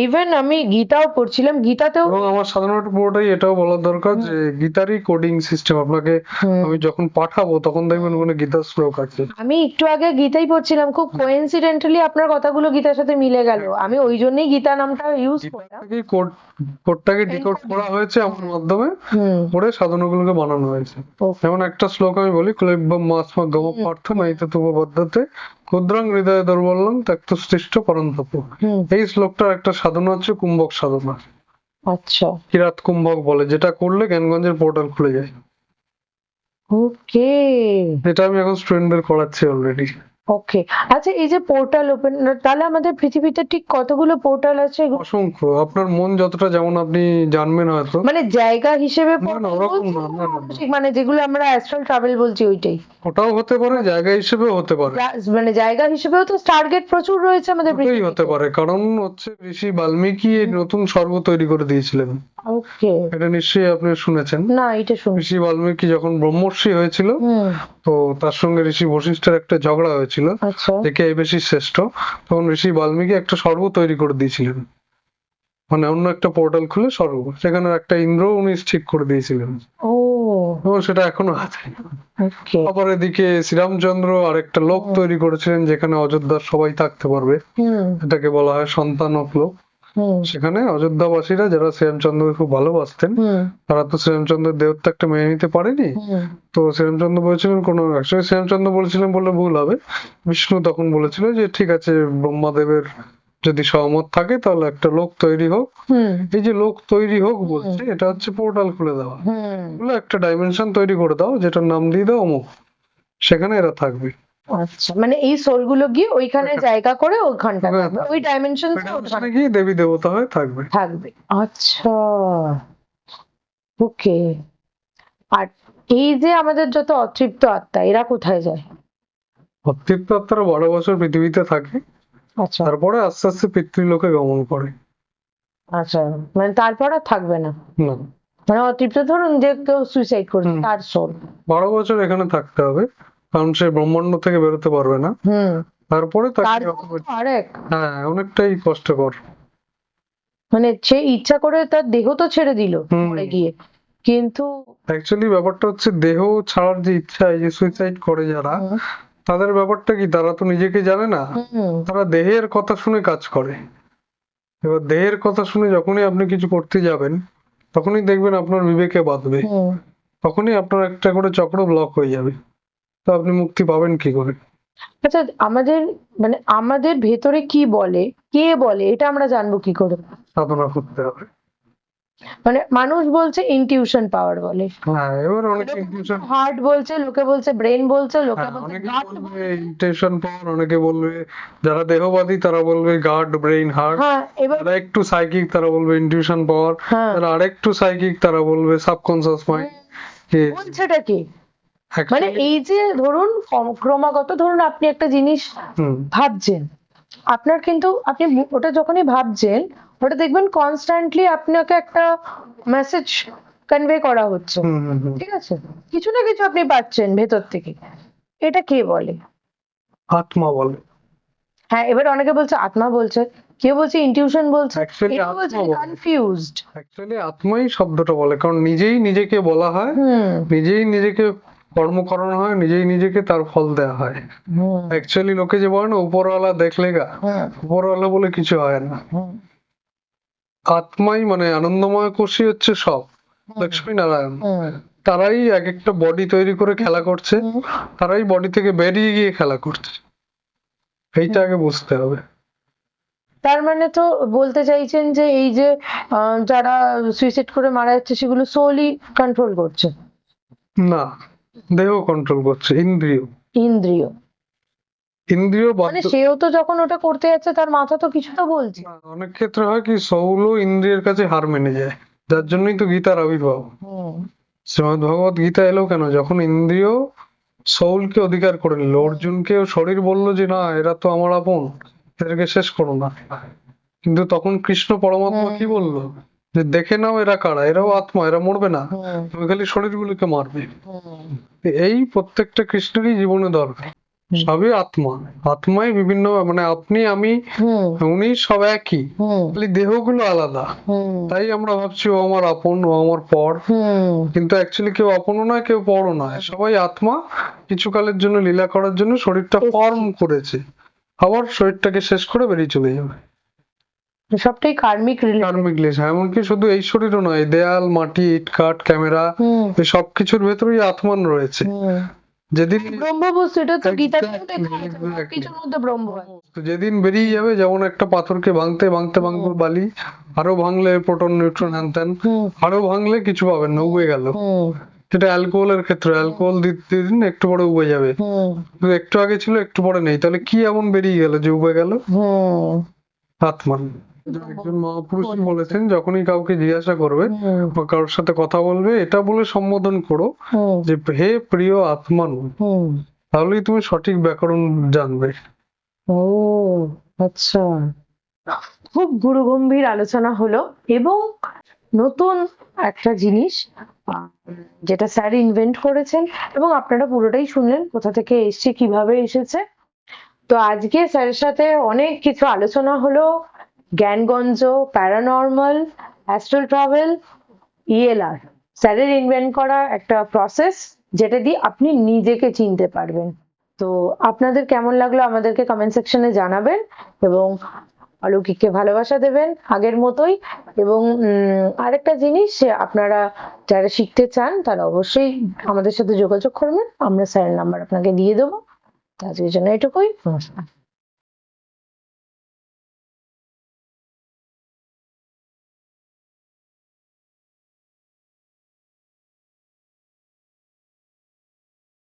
ইভেন আমি গীতাও পড়ছিলাম, গীতাতেও। এবং আমার সাধারণত পুরোটাই এটাও বলা দরকার হুম যে গীতারই কোডিং সিস্টেম আপনাকে, হুম আমি যখন পাঠাবো তখন দেখবেন ওখানে গীতার শ্লোক আছে। আমি একটু আগে গীতাই পড়ছিলাম, খুব কোইন্সিডেন্টালি আপনার কথাগুলো গীতার সাথে মিলে গেল। আমি ওই জন্যই গীতা নামটা ইউজ গীতা করলাম। থেকেই কোডটাকে ডিকোড করা হয়েছে আমার মাধ্যমে, হুম করে সাধনাগুলোকে বানানো হয়েছে। ওকে যেমন একটা শ্লোক আমি বলি, ক্লেব্বম মাসমা গম পার্থ নাইতে তুপবদ্ধতে ক্ষুদ্রাং হৃদয়ে দুর্বলং ত্যক্তসৃষ্ট পরন্তপ। হুম এই শ্লোকটার একটা সাধনা হচ্ছে কুম্ভক সাধনা, আচ্ছা কিরাত কুম্ভক বলে, যেটা করলে জ্ঞানগঞ্জের পোর্টাল খুলে যায়। ওকে এটা আমি এখন স্টুডেন্টদের করাচ্ছি অলরেডি। ওকে। আচ্ছা, এই যে পোর্টাল ওপেন, তাহলে আমাদের পৃথিবীতে ঠিক কতগুলো পোর্টাল আছে অসংখ্য, আপনার মন যতটা, যেমন আপনি জানবেন হয়তো। মানে জায়গা হিসেবে না না, পোর্টাল ওরকম বলছি না, না না না না, মানসিক, মানে যেগুলো আমরা অ্যাস্ট্রাল ট্রাভেল বলছি ওইটাই? ওটাও হতে পারে, জায়গা হিসেবেও হতে পারে। মানে জায়গা হিসেবেও তো স্টারগেট প্রচুর রয়েছে আমাদের দুটোই হতে পৃথিবীতে। পারে, কারণ হচ্ছে ঋষি বাল্মীকি এই নতুন স্বর্গ তৈরি করে দিয়েছিলেন। ওকে। এটা নিশ্চয়ই আপনি শুনেছেন। না, এটা শুনি। ঋষি বাল্মীকি যখন ব্রহ্মর্ষি হয়েছিল, হুম। তো তার সঙ্গে ঋষি বশিষ্ঠের একটা ঝগড়া হয়েছিল আচ্ছা। যে কে বেশি শ্রেষ্ঠ। তখন ঋষি বাল্মীকি একটা স্বর্গ তৈরি করে দিয়েছিলেন, মানে অন্য একটা পোর্টাল খুলে স্বর্গ, সেখানে একটা ইন্দ্র উনি ঠিক করে দিয়েছিলেন, ও। এবং সেটা এখনো আছে। ওকে। আবার এদিকে শ্রীরামচন্দ্র আরেকটা লোক তৈরি করেছিলেন যেখানে অযোধ্যার সবাই থাকতে পারবে, হুম। এটাকে বলা হয় সন্তানক লোক। হুম। সেখানে অযোধ্যাবাসীরা যারা শ্রীরামচন্দ্রকে খুব ভালোবাসতেন, হুম। তারা তো শ্রীরামচন্দ্রের দেহত্যাগটা মেনে নিতে পারেনি। হুম। তো শ্রীরামচন্দ্র বলেছিলেন কোনো, অ্যাকচুয়ালি শ্রীরামচন্দ্র বলেছিলেন বললে ভুল হবে, বিষ্ণু তখন বলেছিল যে ঠিক আছে, ব্রহ্মাদেবের যদি সহমত থাকে তাহলে একটা লোক তৈরি হোক। হুম। এই যে লোক তৈরি হোক বলছে, এটা হচ্ছে পোর্টাল খুলে দেওয়া, হুম। বলে একটা ডাইমেনশন তৈরি করে দাও যেটার নাম দিয়ে দাও অমুক, সেখানে এরা থাকবে। আচ্ছা, মানে এই সোল গুলো গিয়ে ওইখানে ওইখানে জায়গা করে ওখানটা ওখানে থাকবে, থাকবে। ওই ডাইমেনশন ওই ডাইমেনশনে গিয়ে দেবী দেবতা হয়ে থাকবে। থাকবে। আচ্ছা। ওকে। আর এই যে আমাদের যত অতৃপ্ত আত্মা, এরা কোথায় যায়? অতৃপ্ত আত্মারা 12 বছর পৃথিবীতে থাকে, আচ্ছা। তারপরে আস্তে আস্তে পিতৃলোকে গমন করে। আচ্ছা, মানে তারপর আর থাকবে না? না। মানে অতৃপ্ত, ধরুন যে কেউ সুইসাইড করছে, হুম। তার সোল? 12 বছর এখানে থাকতে হবে, কারণ সে ব্রহ্মাণ্ড থেকে বেরোতে পারবে না। হুম। তারপরে তাকে তারপর তো আরেক, হ্যাঁ, অনেকটাই কষ্টকর। মানে সে ইচ্ছা করে তার দেহ তো ছেড়ে দিল হুম। মরে গিয়ে, কিন্তু অ্যাকচুয়ালি ব্যাপারটা হচ্ছে দেহ ছাড়ার যে ইচ্ছা, এই যে সুইসাইড করে যারা, হুম। তাদের ব্যাপারটা কি, তারা তো নিজেকে জানে না, হুম। তারা দেহের কথা শুনে কাজ করে। এবার দেহের কথা শুনে যখনই আপনি কিছু করতে যাবেন, তখনই দেখবেন আপনার বিবেকে বাঁধবে, হুম। তখনই আপনার একটা করে চক্র ব্লক হয়ে যাবে। তো আপনি মুক্তি পাবেন কি করে? আচ্ছা, আমাদের মানে আমাদের ভেতরে কি বলে, কে বলে, এটা আমরা জানবো কি করে? সাধনা করতে হবে। মানে মানুষ বলছে ইনটিউশন পাওয়ার বলে, হ্যাঁ, এবার অনেকে ইনটিউশন, হার্ট বলছে, লোকে বলছে ব্রেন বলছে, লোকে হ্যাঁ বলছে অনেকে গাট বলবে বলছে। ইনটিউশন পাওয়ার, অনেকে বলবে, যারা দেহবাদী তারা বলবে গার্ড ব্রেইন হার্ট, হ্যাঁ, এবার যারা একটু সাইকিক তারা বলবে ইনটিউশন পাওয়ার, হ্যাঁ, যারা আরেকটু সাইকিক তারা বলবে সাবকনসিয়াস মাইন্ড। বলছেটা কি? মানে অ্যাকচুয়ালি এই যে ধরুন ক্রমাগত, ধরুন আপনি একটা জিনিস হুম ভাবছেন, আপনার কিন্তু আপনি ওটা যখনই ভাবছেন, ওটা দেখবেন কনস্ট্যান্টলি আপনাকে একটা মেসেজ কনভে করা হচ্ছে, হুম হুম হুম। ঠিক আছে? কিছু না কিছু আপনি পাচ্ছেন ভেতর থেকে। এটা কে বলে? আত্মা বলে। হ্যাঁ, এবার অনেকে বলছে আত্মা বলছে, কেউ বলছে ইনটিউশন বলছে, অ্যাকচুয়ালি কেউ বলছে আত্মা বলে, কনফিউজড। অ্যাকচুয়ালি আত্মাই শব্দটা বলে, কারণ নিজেই নিজেকে বলা হয়, হুম। নিজেই নিজেকে কর্ম করানো হয়, নিজেই নিজেকে তার ফল দেওয়া হয়। হুম। অ্যাকচুয়ালি লোকে যে বলে না উপরওয়ালা দেখলে গা, হুম। উপরওয়ালা বলে কিছু হয় না। হুম। আত্মাই মানে আনন্দময় কোষই হচ্ছে সব, লক্ষ্মী নারায়ণ। হুম। তারাই এক একটা বডি তৈরি করে খেলা করছে, হুম। তারাই বডি থেকে বেরিয়ে গিয়ে খেলা করছে, এইটা আগে বুঝতে হবে। তার মানে তো বলতে চাইছেন যে এই যে যারা সুইসাইড করে মারা যাচ্ছে সেগুলো সোলই কন্ট্রোল করছে? না, দেহ কন্ট্রোল করছে, ইন্দ্রিয়। ইন্দ্রিয়? ইন্দ্রিয় মানে বাধ্য। সেও তো যখন ওটা করতে যাচ্ছে তার মাথা তো কিছু তো বলছে। না, অনেক ক্ষেত্রে হয় কি, সৌলও ইন্দ্রিয়ের কাছে হার মেনে যায়, যার জন্যই তো গীতার আবির্ভাব। হুম। শ্রীমদ ভগবত গীতা এলো কেন, যখন ইন্দ্রিয় সোলকে অধিকার করে নিল, অর্জুনকে শরীর বললো যে না এরা তো আমার আপন, এদেরকে শেষ করো না। কিন্তু তখন কৃষ্ণ পরমাত্মা কি বললো, যে দেখে নাও এরা কারা, এরাও আত্মা, এরা মরবে না, হুম। তুমি খালি শরীরগুলোকে মারবে। হুম। এই প্রত্যেকটা কৃষ্ণেরই জীবনে দরকার, সবই আত্মা। আত্মাই বিভিন্ন, মানে আপনি আমি হুম। উনি সব একই, হুম। খালি দেহগুলো আলাদা। হুম। তাই আমরা ভাবছি ও আমার আপন, ও আমার পর, হুম। কিন্তু অ্যাকচুয়ালি কেউ আপনও নয় কেউ পরও নয়, সবাই আত্মা। কিছু কালের জন্য লীলা করার জন্য শরীরটা ফর্ম করেছে, আবার শরীরটাকে শেষ করে বেরিয়ে চলে যাবে। সবটাই কার্মিক রিলেটেড। কার্মিক লেশা, এমনকি শুধু এই শরীরও নয়, দেয়াল, মাটি, ইট, কাঠ, ক্যামেরা, এই সবকিছুর ভেতরেই আত্মান রয়েছে। যেদিন ব্রহ্ম বস্তু, এটা তো গীতাতেও Exactly, লেখা আছে, exactly. সবকিছুর মধ্যে ব্রহ্ম আছে। তো যেদিন বেরিয়ে যাবে, যেমন একটা পাথরকে ভাঙতে ভাঙতে ভাঙতে বালি, আরো ভাঙলে প্রোটন নিউট্রন হ্যান ত্যান, হুম। আরো ভাঙলে কিছু পাবেন না, উবে গেল। হুম। যেটা অ্যালকোহলের ক্ষেত্রে, অ্যালকোহল দিতে দিন একটু পরে উবে যাবে, হুম কিন্তু একটু আগে ছিল একটু পরে নেই, তাহলে কি এমন বেরিয়ে গেল যে উবে গেল? হুম আত্মা। একজন মহাপুরুষ বলেছেন, যখনই কাউকে জিজ্ঞাসা করবে হুম বা কারোর সাথে কথা বলবে, এটা বলে সম্বোধন করো হুম যে হে প্রিয় আত্মানু, হুম তাহলেই তুমি সঠিক ব্যাকরণ জানবে। ও আচ্ছা, খুব গুরুগম্ভীর আলোচনা হলো এবং নতুন একটা জিনিস আহ, যেটা স্যার ইনভেন্ট করেছেন এবং আপনারা পুরোটাই শুনলেন কোথা থেকে এসেছে, কিভাবে এসেছে। তো আজকে স্যারের সাথে অনেক কিছু আলোচনা হলো, জ্ঞানগঞ্জ, প্যারানর্মাল, অ্যাস্ট্রাল ট্রাভেল, ইএলআর, স্যারের ইনভেন্ট করা একটা প্রসেস যেটা দিয়ে আপনি নিজেকে চিনতে পারবেন। তো আপনাদের কেমন লাগলো আমাদেরকে কমেন্ট সেকশনে জানাবেন এবং অলৌকিককে ভালোবাসা দেবেন আগের মতোই। এবং আরেকটা জিনিস, আপনারা যারা শিখতে চান তারা অবশ্যই আমাদের সাথে যোগাযোগ করবেন, আমরা স্যারের নাম্বার আপনাকে দিয়ে দেবো। আজকের জন্য এটুকুই, নমস্কার।